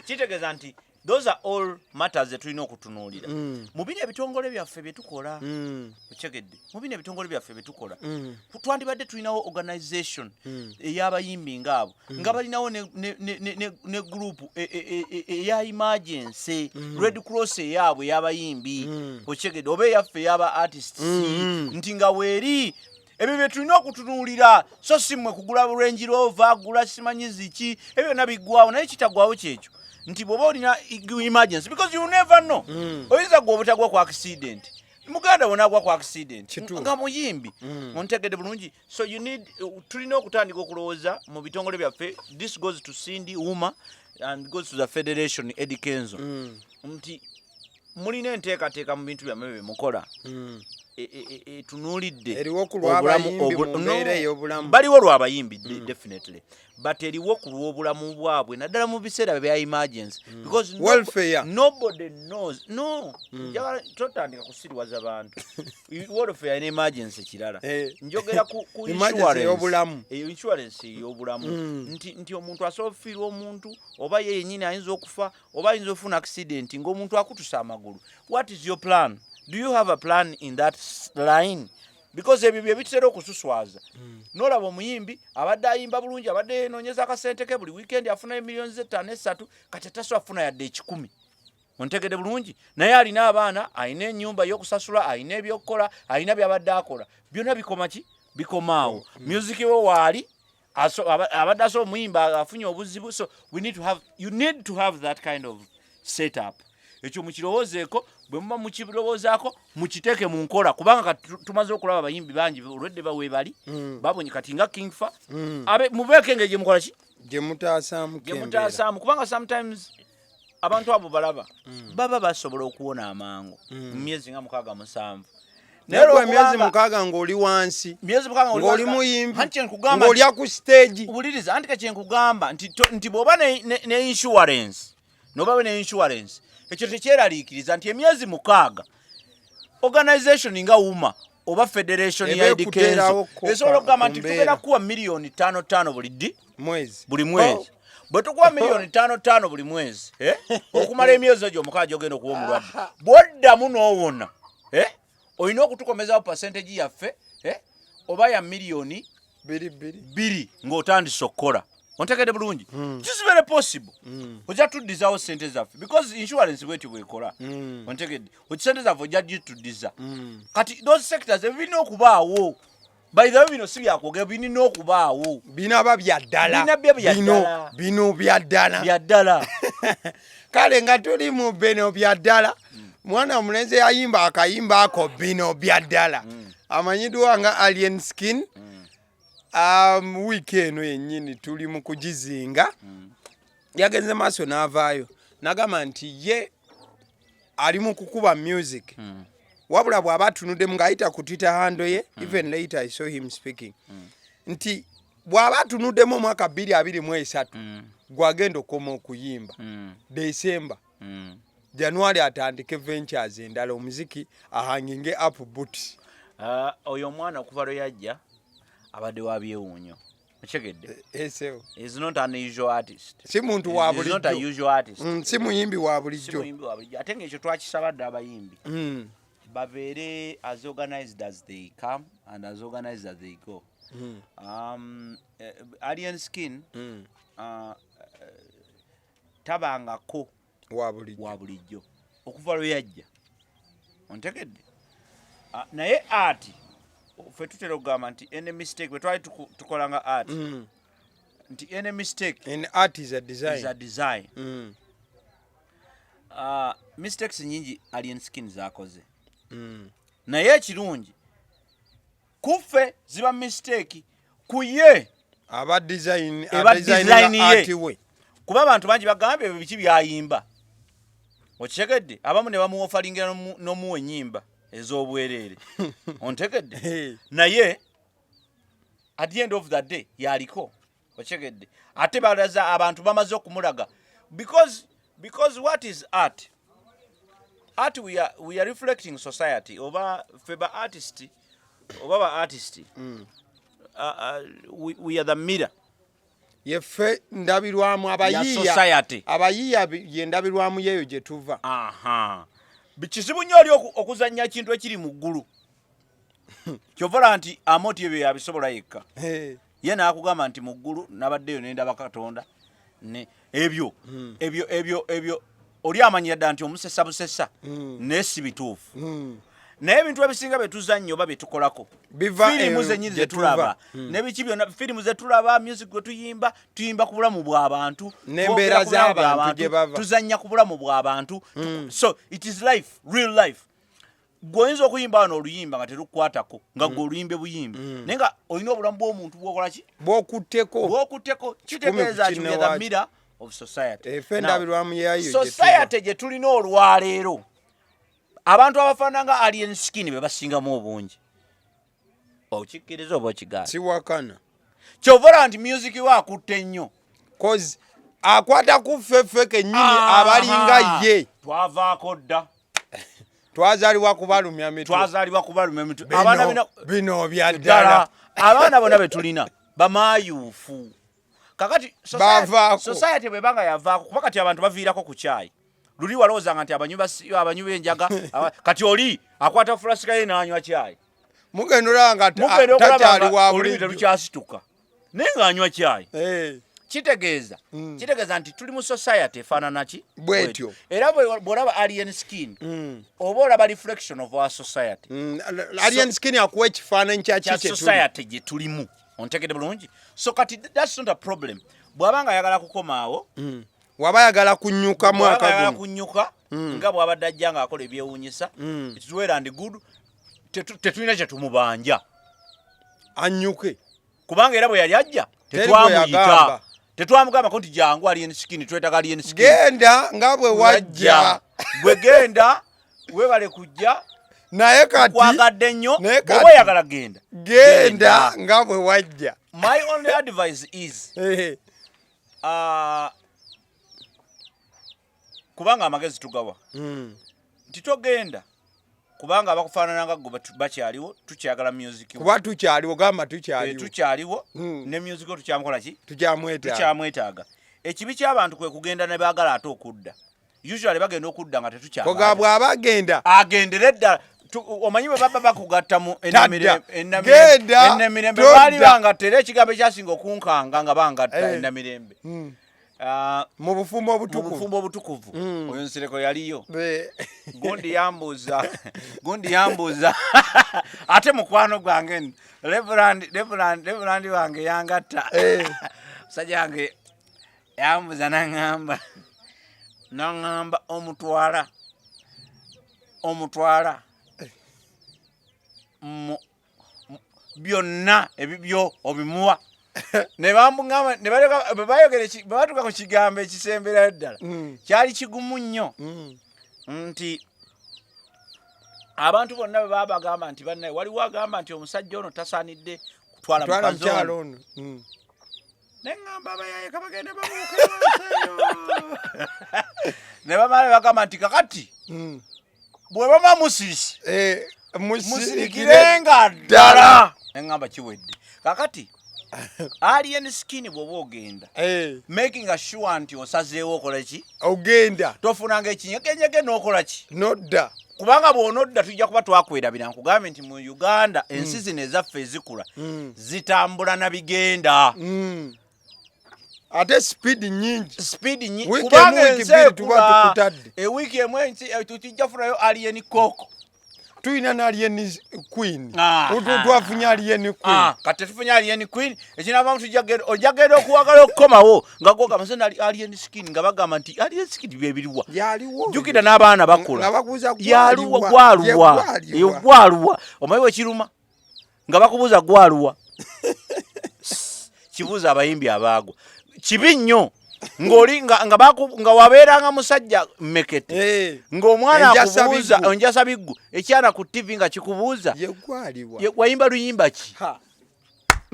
kitegeeza nti those are all matters that tulina okutunuulira mu bino ebitongole byaffe bye tukola. Okyegedde mu bino ebitongole byaffe bye tukola twandibadde tulinawo organization ey'abayimbi ngaabo nga balinawo ne group eya emergency Red Cross eyaabwe ey'abayimbi. Okyegedde oba eyaffe ey'aba artists nti nga weeri ebyo bye tulina okutunuulira, so si mmwe kugula Range Rover gula simanyi ziki ebyo byonna biggwawo naye kitagwawo kyekyo nti bwoba olina emergency because you never know. Oyinza gwe obutagwa ku accident muganda wona agwa ku accident nga muyimbi. Ontegedde bulungi. So you need tulina okutandika okulowooza mu bitongole byaffe. This goes to Cindy Uma and goes to the Federation Eddie Kenzo nti mulina enteekateeka mu bintu byammwe bye mukola etunuulidde eriwo ku lw'abayimbi mu mbeera ey'obulamu. Baliwo lw'abayimbi definitely, but eriwo ku lw'obulamu bwabwe naddala mu biseera bya emergency because welfare nobody knows. No totandika kusiriwaza bantu. Welfare in emergency kirala njogera ku insurance y'obulamu nti omuntu asofiirwa omuntu oba ye yennyini ayinza okufa oba ayinza ofuna accident ng'omuntu akutusa amagulu. What is your plan? Do you have a plan in that line? because ebyo bye bitera okususwaza nolaba omuyimbi abadde ayimba bulungi abadde yenoonyeza akasente ke buli weekend afuna emiliyoni z'ettaano esatu kati ataso afuna yadde 10 ontegede bulungi naye alina abaana alina ennyumba y'okusasula alina ebyokukola alina byabadde akola byonna bikomaawo music we waali abadde asobola omuyimba afunye obuzibu so you need to have that kind of setup ekyo mukirowoozeeko bwe muba mukirowoozaako mukiteeke mu nkola kubanga tumaze okulaba abayimbi bangi olwedde bawe bali babonye kati nga kingfa mubeeko engeri gyemukola ki gyemutaasaamu kubanga sometimes abantu abo balaba baba basobola okuwona amangu mu myezi nga 6-7 naye emyezi 6 ng'oli wansi ng'oli muyimbi ng'oli ku stage wuliriza anti kyenkugamba nti bw'oba ne insurance n'oba ne insurance ekyo tekyeraliikiriza nti emyezi 6 organization nga UMA oba federation ya education esobola okugamba nti tugenda kuwa miliyoni 5 buli mwezi bwe tukuwa miliyoni 5 buli mwezi okumala emyezi egyo 6 ogenda okuwa omulwadde bw'oddamu n'owona olina okutukomezawo percentage yaffe oba ya miliyoni 2 ng'otandise okukola ontegede bulungi it is very possible ojja tuddizawo sente zaffe because insurance bwetyo bwekola ontegede sente zaffe ojja tuddiza kati those sectors birina okubaawo by the way bino si byakwogera birina okubaawo binaba byaddala bino byaddala kale nga tuli mu bino byaddala mwana omulenzi yayimba akayimba ako bino byaddala amanyiddwa nga Alien Skin week eno yennyini tuli mu kugizinga yagenze maaso n'avaayo nagamba nti ye ali mu kukuba music wabula bw'aba atunuddemu ng'ayita ku Twitter handle ye even later I saw him speaking nti bw'aba atunuddemu omwaka 2023 gwagenda okoma okuyimba December January atandike ventures endala omuziki ahanginge up boot oyo omwana okuva lwe yajja abadde wabyewuunyo ochegedde is not an usual artist si muntu wa bulijjo is not a usual artist si muyimbi wa bulijjo ate ng'ekyo twakisabadde abayimbi babeere as organized as they come and as organized as they go Alien Skin tabangako wa bulijjo okuva lwe yajja ontegedde naye art ffe tutera okugamba nti any mistake bwe twali tukolanga art nti any mistake and art is a design mistakes nyingi Alien Skin zaakoze naye ekirungi kuffe ziba mistake kuye aba design art we kuba abantu bangi bagamba ebyo biki byayimba okitekedde abamu ne bamuwofalingira n'omuwa ennyimba ez'obwereere ontegedde naye at the end of the day yaliko okitekedde ate balaza abantu bamaze okumulaga because what is art we are reflecting society oba feba artist oba ba artist we are the mirror yefe ndabirwamu abayiya yendabirwamu yeyo gye tuva bikizibu nnyo oli okuzannya kintu ekiri mu ggulu kyovola nti amoti ebyo yabisobola yekka ye naakugamba nti mu ggulu nabaddeyo nendaba Katonda ebyo oli amanyira ddala nti omusesa busesa naye si bituufu naye ebintu ebisinga betuzannyo oba byetukolako firimu zennyini zetulaba nebiki byonna firimu zetulaba music gwe tuyimba ku bulamu bw'abantu n'embeera z'abantu gye bava tuzannya ku bulamu bw'abantu so it is life real life gwoyinza okuyimba wano oluyimba nga terukukwatako nga gwe oluyimbe buyimbi naye nga olina obulamu bw'omuntu bwokola ki bwokutteko kitegeeza nti we are the mirror of society society gye tulina olwaleero abantu abafaanana nga Alien Skin be basingamu obungi okikkiriza oba okigaana siwakana kyovola nti music we akutte nnyo cause akwata ku ffeffe kennyini abalinga ye twavaako dda twazaalibwa kubalumya mitwe abaana bino byaddala abaana bonna be tulina bamaayuufu kakati society bwebanga yavaako kuba kati abantu baviirako ku kyayi luli walowoozanga nti abanywi b'enjaga kati oli akwata fulasika ye n'anywa kyayi mugendera nga takyali wa bulijjo lukyasituka naye ng'anywa caayi kitegeeza nti tuli mu society efaanana ki bwetyo era bw'olaba alien skin oba olaba reflection of our society alien skin akuwa ekifaananyi kya society gye tulimu ontegedde bulungi so kati that's not a problem bw'aba nga ayagala kukomaawo waba ayagala kunnyuka mwaka guno kunnyuka nga bw'abadde ajja ng'akola ebyewuunyisa it's well and good tetulina kye tumubanja annyuke kubanga era bwe yali ajja tetwamuyita tetwamugamba ko nti jangu alien skin twetaaga alien skin genda nga bwe wajja bwe genda webale kujja naye kati kwagadde nnyo bw'oba oyagala genda nga bwe wajja. My only advice is kubanga amagezi tugawa nti togenda kubanga abakufaanana nga bakyaliwo tukyagala music kuba tukyaliwo gamba tukyaliwo ne music tukyamukola ki tukyamwetaaga. Ekibi ky'abantu kwe kugenda ne baagala ate okudda usually bagenda okudda nga tetukyagala koga bw'aba agenda agendere ddala omanyi bwe baba bakugatta mu ennamirembe baali bangattera ekigambo ekyasinga okunkanga nga bangatta ennamirembe mu bufumbo obutukuvu oyo Nsireko yaliyo gundi yambuuza ate mukwano gwange Reverend wange yangatta musajja wange yambuuza naŋŋamba omutwala byonna ebibyo obimuwa ne batuka ku kigambo ekisemberayo ddala kyali kigumu nnyo nti abantu bonna bwe baba bagamba nti bannaye waliwo agamba nti omusajja ono tasaanidde kutwala mukyalo ono neŋŋamba abayaye kabagende bamuukeeyo ne bamala bagamba nti kakati bwe baba musirikirenga ddala neŋŋamba kiwedde kakati alien skin bw'oba ogenda making sure nti osazeewo okola ki ogenda tofunanga ekinyegenyege n'okola ki nodda kubanga bw'onodda tujja kuba twakwerabira nkugambe nti mu Uganda ensi zino ezaffe ezikula zitambula na bigenda ate speed nyingi kubanga ensi ekula ewiiki emu tutijja funayo alien koko tuyina na alien queen twafunye alien queen kati tufunye alien queen ekinavamu ojagenda okuwagala okukomawo nga gogamase na alien skin nga bagamba nti alien skin byebiriwa jukira n'abaana bakula yaluwa gwaluwa omanyi wekiruma nga bakubuuza gwaluwa kibuuza abayimbi abaagwa kibi nnyo ng'oli nga wabeeranga musajja mmekete ng'omwana akubuuza onjasa biggu ekyana ku TV nga kikubuuza wayimba luyimba ki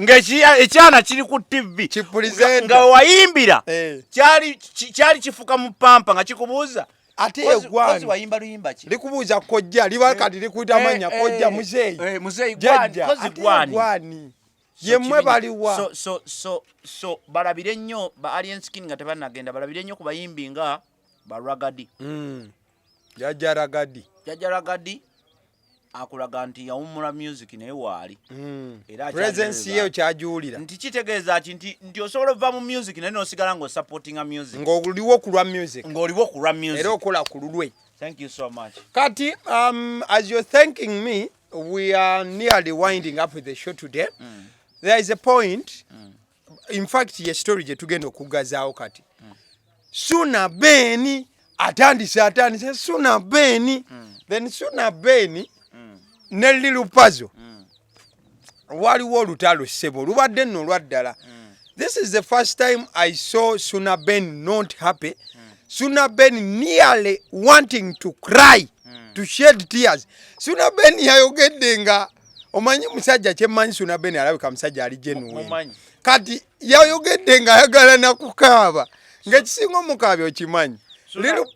ng'ekyana kiri ku TV nga wayimbira kyali kifuka mu pampa nga kikubuuza ate kozi wayimba luyimba ki likubuuza kojja liba kati likuita amanya kojja muzeeyi gwani yemmwe baliwa so balabire nnyo ba alien skin nga tebanagenda balabire nnyo ku bayimbi nga baragadi jajja ragadi akulaga nti yawummula music naye waali era presence ye kyajuulira nti kitegeeza nti osobola ova mu music naye n'osigala ng'osupportinga music ng'oliwo ku lwa music era okola ku lulwe. Thank you so much. Kati as you're thanking me, we are nearly winding up with the show today. There is a point in fact ye story gye tugenda okugazaawo kati Suuna Beni atandise Suuna Beni then Suuna Beni ne Lil Pazo waliwo Lutalo ssebo lubadde nno lwaddala. This is the first time I saw Suuna Beni not happy. Suuna Beni nearly wanting to cry, to shed tears. Suuna Beni yayogedde nga omanyi musajja kyemmanyi Suuna Beni alabika musajja ali genuine. Kati yayogedde nga ayagala nakukaaba ng'ekisinga omukaabya okimanyi. Lil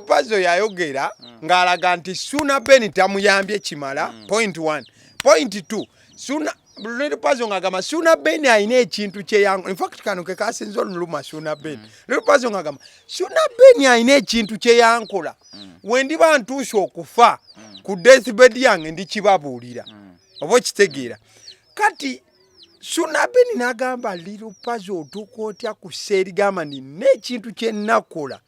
Pazo yayogera ng'alaga nti Suuna Beni tamuyambye kimala. Point 1. Point 2. Lil Pazo ng'agamba Suuna Beni alina ekintu kyeyankola. In fact kano ke kasinza oluluma Suuna Beni. Lil Pazo ng'agamba Suuna Beni alina ekintu kyeyankola. Wendiba ntuuse okufa ku deathbed yange ndikibabuulira oba okitegeera kati Suuna Beni n'agamba Lil Pazo otuuka otya ku sseerigamba nina ekintu kye nnakola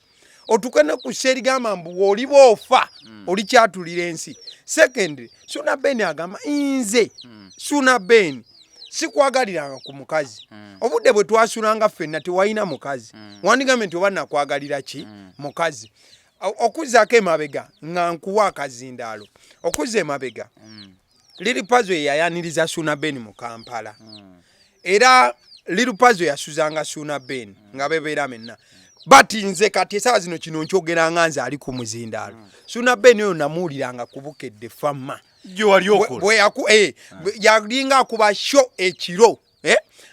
otuuke ne ku sseerigamba mbu bw'oliba ofa olikyatulira ensi secondly Suuna Beni agamba nze Suuna Beni sikwagaliranga ku mukazi obudde bwe twasulanga ffenna tewalina mukazi wandigambye nti oba nakwagalira ki mukazi okuzzaako emabega nga nkuwa akazindaalo okuzza emabega Lil Pazo yayaniriza Suuna Beni mu Kampala era Lil Pazo yasuzanga Suuna Beni nga bebeera menna bati nze kati esaawa zino kino nkyogeranga nze ali ku muzindaalo Suuna Beni oyo namuwuliranga kubukedde famma yalinga akuba sho ekiro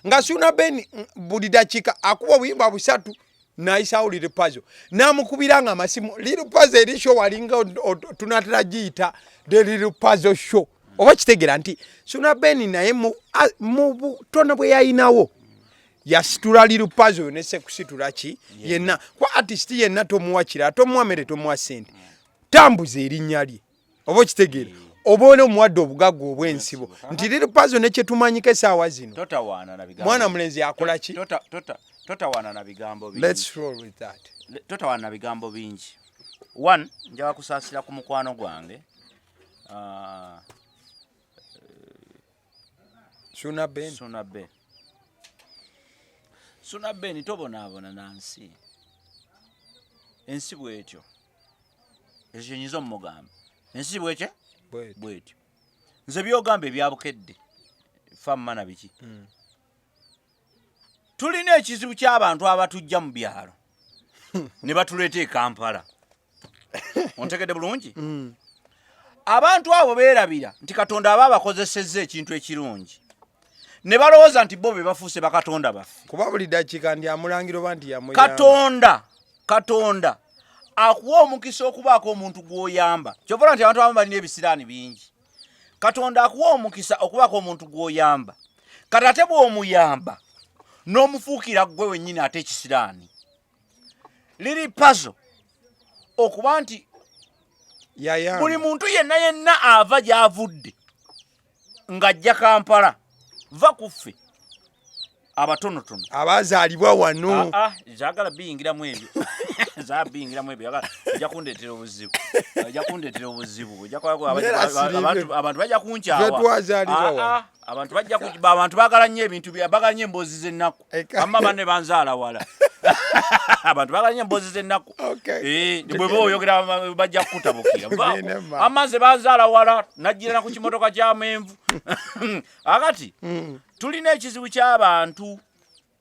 nga Suuna Beni buli dakiika akuba obuyimba busatu nayisawo Lil Pazo namukubiranga amasimu Lil Pazo eri sho walinga tunatera giyita the Lil Pazo show oba kitegeera nti Suuna Beni naye mu butono bwe yayinawo yasitula Lil Pazo ne sekusitula ki yenna kwa artist yenna tomuwa kira tomuwa mere tomuwa sente tambuza erinnya lye oba kitegeera oboone omuwadde obugagga obw'ensibo nti Lil Pazo ne kyetumanyika essaawa zino mwana mulenzi akola ki totawaana na bigambo bingi. Let's roll with that. Totawaana na bigambo bingi. One, njawa kusaasira ku mukwano gwange. Suuna Beni. Suuna Beni tobonaabona nansi. Ensi bwetyo. Ekyo nyiza omugamba. Ensi bwetyo? Bwetyo. Nze byogamba ebyabukedde. Famma na biki. Tulina ekizibu ky'abantu abatujja mu byalo ne batuleeta e Kampala. Ontegedde bulungi? Abantu abo beerabira nti Katonda aba abakozesezza ekintu ekirungi ne balowooza nti bo be bafuuse bakatonda baffe. Kuba buli dakiika ndi amulangira oba nti yamuyamba. Katonda akuwa omukisa okubaako omuntu gw'oyamba. Kyovula nti abantu abamu balina ebisiraani bingi. Katonda akuwa omukisa okubaako omuntu gw'oyamba. Kati ate bw'omuyamba n'omufuukira gwe wennyini ate ekisiraani. Lil Pazo okuba nti buli muntu yenna ava gy'avudde ng'ajja Kampala va kuffe abatonotono abazaalibwa wano zaagala biyingiramu ebyo ojja kundeetera obuzibu abantu bajja kunkyawa abantu baagala nnyo ebintu baagala nnyo emboozi z'ennaku amma banne banzaala wala abantu baagala nnyo emboozi z'ennaku bwe boyogera bajja kukutabukira amma nze banzaala wala najjirana ku kimotoka kya menvu akati tulina ekizibu ky'abantu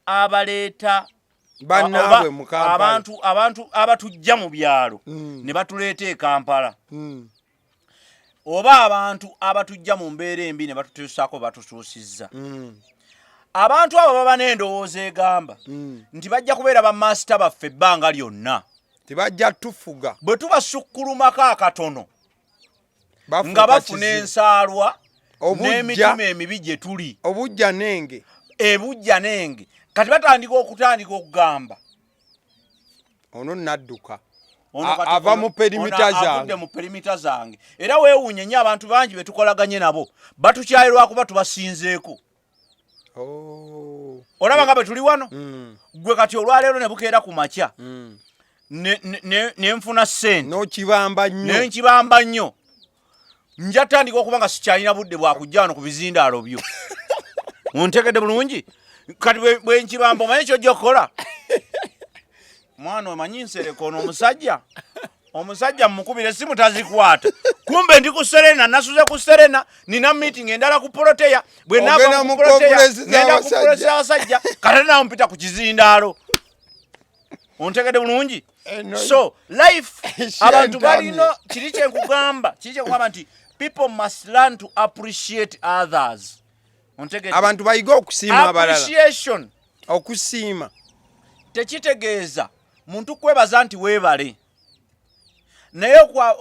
abaleeta bannaabwe mu Kampala abantu abatujja mu byalo ne batuleeta e Kampala oba abantu abatujja mu mbeera embi ne batutuusaako batutuusizza abantu abo baba n'endowooza egamba nti bajja kubeera bamaasita baffe ebbanga lyonna tebajja tufuga bwe tubasukkulumako akatono nga bafuna ensaalwa n'emitima emibi gye tuli obujja nenge kati batandika okugamba ono nadduka ava mu perimita zange era weewuunye nnyo abantu bangi be tukolaganye nabo batukyayirwa kuba tubasinzeeko olaba nga bwe tuli wano gwe kati olwaleero ne bukeera ku makya ne nfuna ssente n'enkibamba nnyo nja tandika okuba nga sikyalina budde bwakujja wano ku bizindaalo byo ontegedde bulungi kati bwe nkibamba omanyi kyojja okukola mwana omanyi nsereko ono omusajja mukubire simu tazikwata kumbe ndi ku Serena nasuze ku Serena nina meeting endala ku Protea bwe nava ku Protea ngenda ku Protea abasajja kati nawo mpita ku kizindaalo ontegedde bulungi so life abantu balino kiri kyenkugamba nti people must learn to appreciate others. Abantu bayiga okusiima abalala. Appreciation. Okusiima. Tekitegeeza muntu kwebaza nti weebale. Naye kwa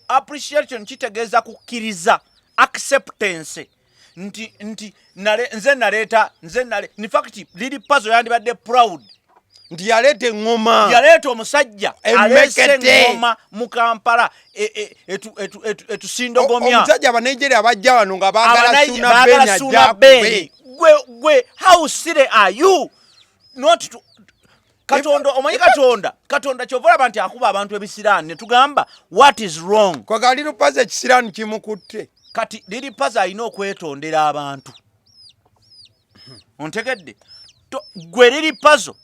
appreciation kitegeeza kukkiriza acceptance. Nti nze naleta in fact Lil Pazo yandibadde proud Nti yaleta eŋŋoma. Yaleta omusajja alese eŋŋoma mu Kampala etusindogomya. Omusajja Abanigeria abajja wano nga baagala Suuna Beni ajja kube. Gwe how silly are you? Not to Katonda omanyi Katonda kyova olaba nti akuba abantu ebisiraani ne tugamba what is wrong. Kwaga Lil Pazo ekisiraani kimukutte. Kati Lil Pazo alina okwetondera abantu. Ontegedde? Gwe Lil Pazo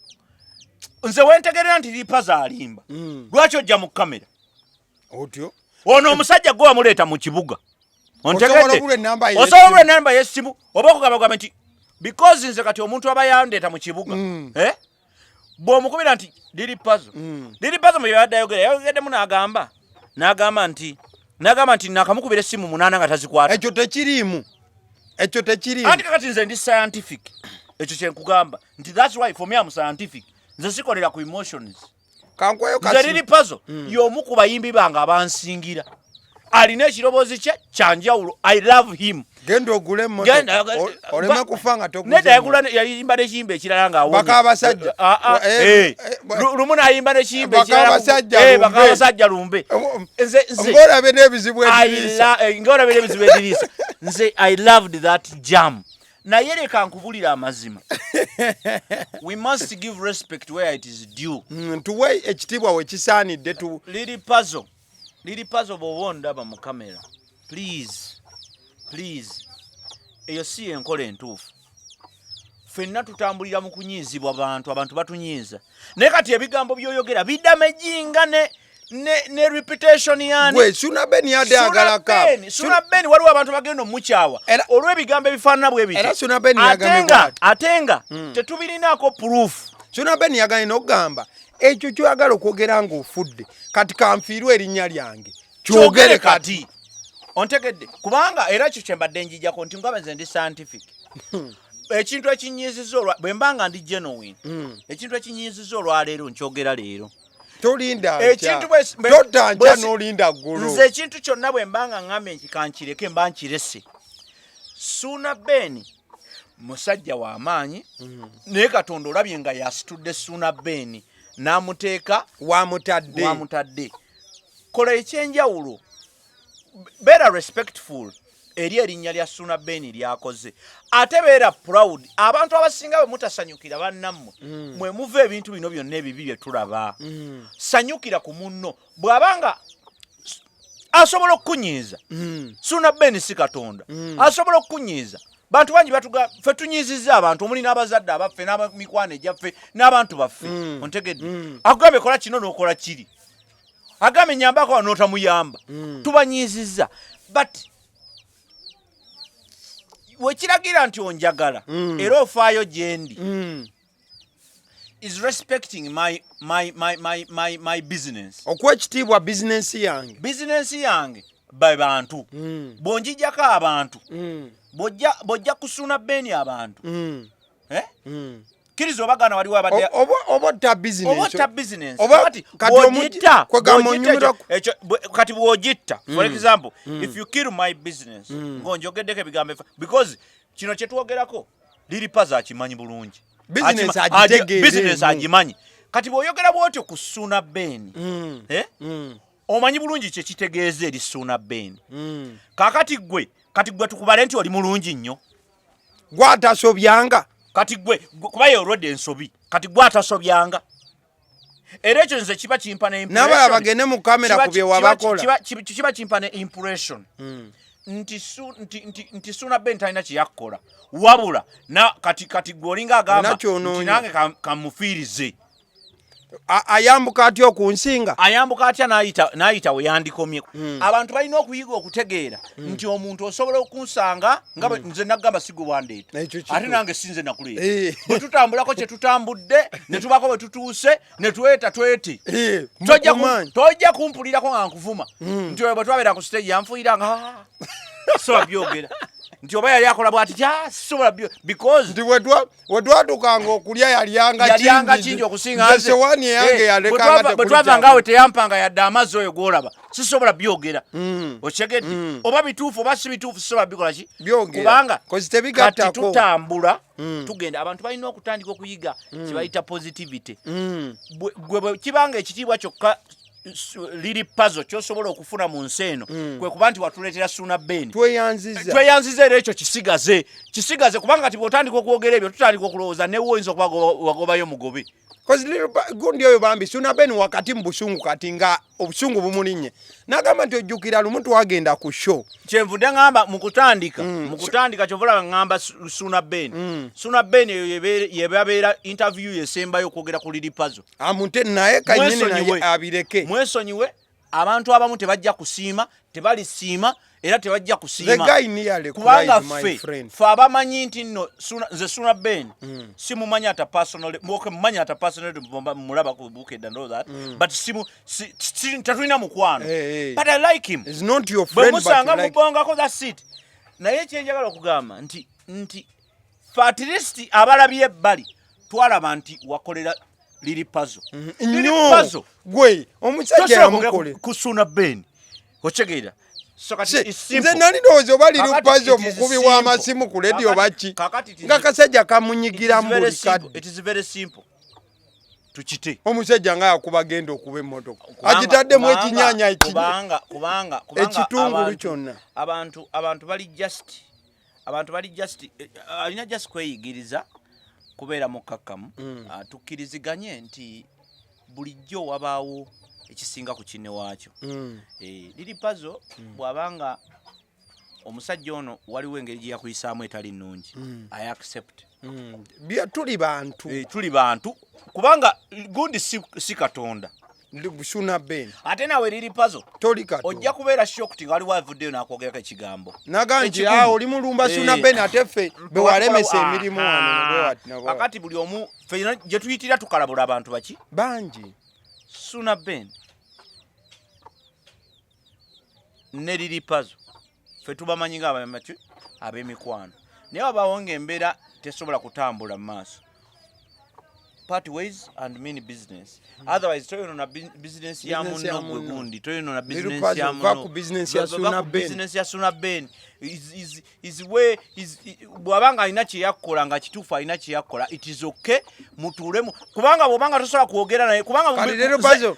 nze wentegerera nti Lil Pazo alimba. Lwaki ojja mu kamera? Otyo. Ono omusajja gwe wamuleeta mu kibuga. Ontegedde? Osobola obula namba y'essimu oba okugamba nti because nze kati omuntu aba yandeeta mu kibuga. Bw'omukubira nti Lil Pazo. Lil Pazo mu yabadde ayogeddemu n'agamba nti nakamukubira essimu 8 nga tazikwata. Ekyo tekiriimu. Anti kakati nze ndi scientific. Ekyo kye nkugamba nti that's why for me I'm scientific. Nze sikolera ku emotions. Kankwayo kasi. Nze Lil Pazo y'omu ku bayimbi bange abansingira. Alina ekiroboozi kye kyanjawulo. I love him. Genda ogule mmoto. Oleme kufa nga toguze. Nedda yayimba n'ekiyimba ekirala ng'awonye. Baka abasajja. Lumu n'ayimba n'ekiyimba ekirala. Baka abasajja lumbe. Ng'olabe n'ebizibu ediriisa. Ng'olabe n'ebizibu ediriisa. Nze I loved that jam. Naye leka nkubulira amazima. We must give respect where it is due. Tuwe ekitiibwa we kisaanidde. Lil Pazo bw'oba ondaba mu kamera. Please. Eyo si enkola entuufu. Ffenna tutambulira mu kunyiizibwa abantu batunyiiza. Naye kati ebigambo by'oyogera bidamejinga ne reputation yani. Gwe Suuna Beni yadde agalaka. Suuna Beni waliwo abantu bagenda omukyawa. Olw'ebigambo ebifaanana bwe biti. Era Suuna Beni yagambye atenga tetubirinaako proof. Suuna Beni yagambye n'okugamba ekyo ky'oyagala okwogera ng'ofudde kati kanfiirwe erinnya lyange. Kyogere kati. Ontegedde kubanga era kyo kye mbadde njijjako nti ngaba nze ndi scientific. Ekintu ekinyiiziza bwe mbanga ndi genuine. Ekintu ekinyiiziza olwaleero nkyogera leero. Tolinda totanja n'olinda ggulu. Nze ekintu kyonna bwe mbanga ngambye nkikankireke mba nkirese. Suuna Beni musajja w'amaanyi naye Katonda olabye nga yasitudde Suuna Beni n'amuteeka wamutadde. Kola ekyenjawulo. Beera respectful eri erinnya lya Suuna Beni lyakoze. Ate beera proud. Abantu abasinga bwe mutasanyukira bannammwe mwe muva ebintu bino byonna ebibi bye tulaba. Sanyukira ku munno. Bw'abanga asobola okukunyiiza. Suuna Beni si Katonda. Asobola okukunyiiza. Bantu bangi ffe tunyiizizza abantu omuli n'abazadde abaffe n'abamikwano egyaffe n'abantu baffe. Ontegedde? Akugambye kola kino n'okola kiri. Agambe nyambako wano n'otamuyamba. Tubanyiizizza. But wekiragira nti onjagala era ofaayo gye ndi is respecting my business. Okuwa ekitiibwa bizinensi yange. Bizinensi yange bantu. Bw'onjijjako abantu. Bw'ojja ku Suuna Beni abantu. Kiriza obagana waliwo abadde obota business. Kati bw'ogitta. For example, if you kill my business, ng'onjogeddeko ebigambo because kino kye twogerako Lil Pazo akimanyi bulungi. Business agimanyi. Kati bw'oyogera bw'otyo ku Suuna Beni, omanyi bulungi kye kitegeeza eri Suuna Beni. Kati gwe tukubale nti oli mulungi nnyo. Gwatasobyanga. Kati gwe kuba yorode ensobi. Kati gwe atasobyanga. Era ekyo nze kiba kimpa ne impression. Naba abagene mu kamera ku bye wabakola. Kiba kimpa ne impression. Nti Suuna Beni talina kye yakkola. Wabula kati gwe olinga agamba nti nange kamufiirize. Ayambuka atya okunsinga? Ayambuka atya n'ayita we yandikomye. Abantu balina okuyiga okutegeera nti omuntu osobola okunsanga nga nze nagamba sigo wandeeta. Ate nange sinze nakuleeta. Bwe tutambulako kye tutambudde ne tubako bwe tutuuse ne twete. Tojja kumpulirako nga nkuvuma. Nti bwe twabeera ku stage yanfuuyira nga so byogera. nti oba yali akola bwati sisobola because nti wetwatukanga okulya yalyanga kingi okusinga nze sewani yange yalekanga bwe twavanga awe teyampanga yadde amazzi oyo gwolaba sisobola byogera okyegedde oba bituufu oba si bituufu sisobola bikola ki kubanga kati tutambula tugenda abantu balina okutandika okuyiga kibayita positivity gwe kibanga ekitiibwa kyokka Lil Pazo kyosobola okufuna mu nsi eno kwe kuba nti watuleetera Suuna Ben tweyanziza era ekyo kisigaze kubanga ti bw'otandika okwogera ebyo tutandika okulowooza newe oyinza okuba wagobayo mugobe gundi oyo bambi Suuna Ben wakati mu busungu kati nga obusungu bumulinye n'agamba nti ojjukira lumu twagenda ku show kyenvudde ŋŋamba mu kutandika kyovula ŋŋamba Suuna Ben eyo yebabeera interview yesembayo okwogera ku Lil Pazo amute naye kanyini naye abireke mwesonyiwe abantu abamu tebajja kusiima tebalisiima era tebajja kusiima kubanga ffe abamanyi nti nno nze Suuna Ben simumanya ata personal mumanya ata personal mulaba ku book and all that but tatulina mukwano but I like him is not your friend but musanga mubongako that seat naye kyenjagala okugamba nti at least abalabye ebbali twalaba nti wakolera Lil Pazo gwe omusajja yamukole ku Suuna Ben okyegera nze nali ndowooza oba Lil Pazo mukubi w'amasimu ku leediyo baki nga kasajja kamunyigira mu buli kadde it is very simple tukite omusajja nga yakuba genda okuba emmotoka agitaddemu ekinyanya ekitungulu kyonna abantu bali just alina just kweyigiriza kubeera mukakkamu tukkiriziganye nti bulijjo wabaawo ekisinga ku kinne waakyo Lil Pazo bw'abanga omusajja ono waliwo engeri gye yakuyisaamu etali nnungi I accept tuli bantu kubanga gundi si katonda Suuna Ben ate nawe Lil Pazo ojja kubeera shocked nga waliwo avuddeyo n'akwogerako ekigambo naganti oli mulumba Suuna Ben ate ffe bewalemesa emirimu wano kakati buli omu ffe gye tuyitira tukalabula abantu baki bangi Suuna Ben ne Lil Pazo ffe tubamanyi nga ab'emikwano naye wabaawo ng'embeera tesobola kutambula mu maaso part ways and mean business otherwise toyino na business ya munno gwe gundi toyino na business ya munno business ya Suuna Ben is way is bwabanga alina kye yakkola nga kituufu alina kye yakkola it is okay mutuulemu kubanga bwobanga tosobola kwogera naye kubanga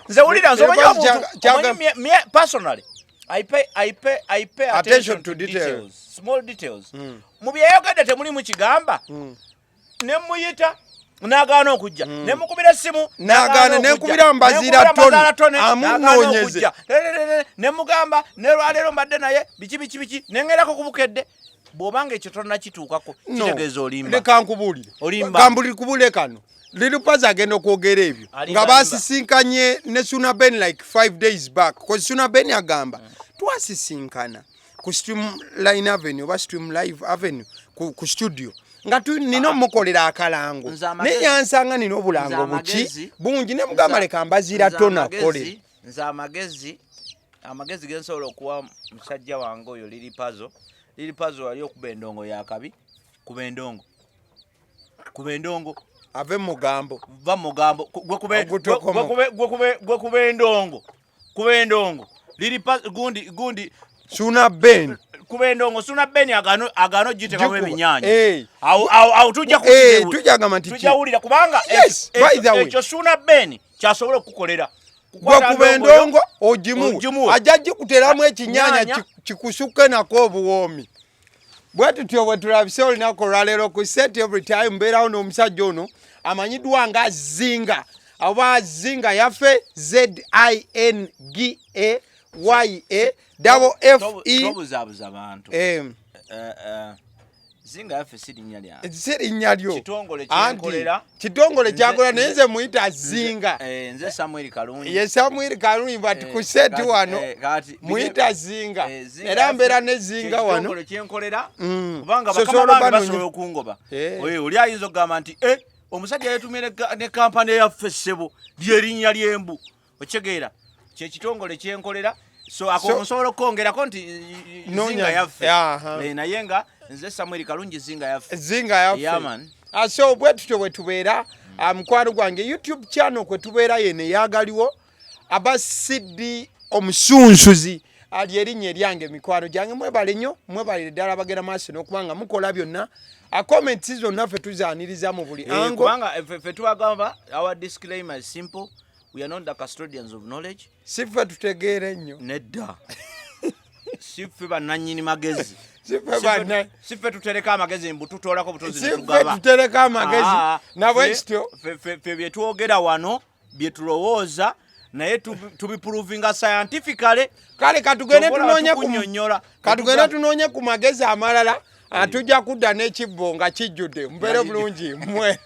nze wulira nze omanyi personally I pay attention to details small details mu byeyogedde temulimu kigamba ne muyita n'agaana okujja ne mukubira essimu n'agaana n'enkubira mbazira toni amunoonyeze ne mugamba ne lwaleero mbadde naye biki ne ngerako ku bukedde bw'obanga ekyo tonnakituukako kitegeeza olimba leka nkubuulire kambulire kubule kano Lil Pazo agenda okwogera ebyo nga basisinkanye ne Suuna Ben like 5 days back because Suuna Ben agamba twasisinkana ku Streamline Avenue oba Stream Live Avenue ku studio nga nina omukolera akalango naye yansanga nina obulango buki bungi ne mugamba leka mbazira tonakole nze amagezi ge nsobola okuwa musajja wange oyo Lil Pazo wali okuba endongo yakabi kuba endongo ave mugambo gwe kuba endongo Lil Pazo gundi Suuna Ben kuba endongo Suuna Ben agano gitekamu eminyanya awo tujawulira kubanga ekyo Suuna Ben kyasobola okukolera gwe kuba endongo ogimu ajja gikuteramu ekinyanya kikusuke nako obuwoomi bwe tutyo bwe tulabise olunaku olwaleero ku set every time mbeerawo n'omusajja ono amanyiddwa nga Zinga oba Zinga yaffe tobuzabuza abantu Zinga yaffe sirinnya lyo kitongole kyakola naye nze muyita Zinga nze Samuel Kalungi ye Samuel Kalungi but ku set wano muyita Zinga era mbeera ne Zinga wano kitongole kyenkolera kubanga bakama bange basobola okungoba oli ayinza okugamba nti omusajja yetumye ne kampani yaffe ssebo lyerinnya ly'embu okitegeera kyekitongole kyenkolera so akomusobola okwongerako nti Zinga yaffe naye nga nze Samuel Kalungi Zinga yaffe yeah man. So bwe tutyo bwe tubeera mukwano gwange YouTube channel kwe tubeera yene yagaliwo abasidi omusunsuzi ali erinnya eryange mikwano gyange mwebale nnyo mwebale ddala bagenda maaso n'okubanga mukola byonna comments zonna ffe tuzaaniriza mu buli ango kubanga ffe tubagamba our disclaimer is simple. We are not the custodians of knowledge. Siffe tutegeere nnyo nedda siffe bannannyini magezi siffe tutereka amagezi mbututoolako butozi netugaba siffe tutereka amagezi nabwe kityo ffe bye twogera wano bye tulowooza naye tubiprovinga scientifically. Kale katugende tunoonye ku magezi amalala atujja kudda n'ekibbo nga kijjudde mbeere bulungi mmwe.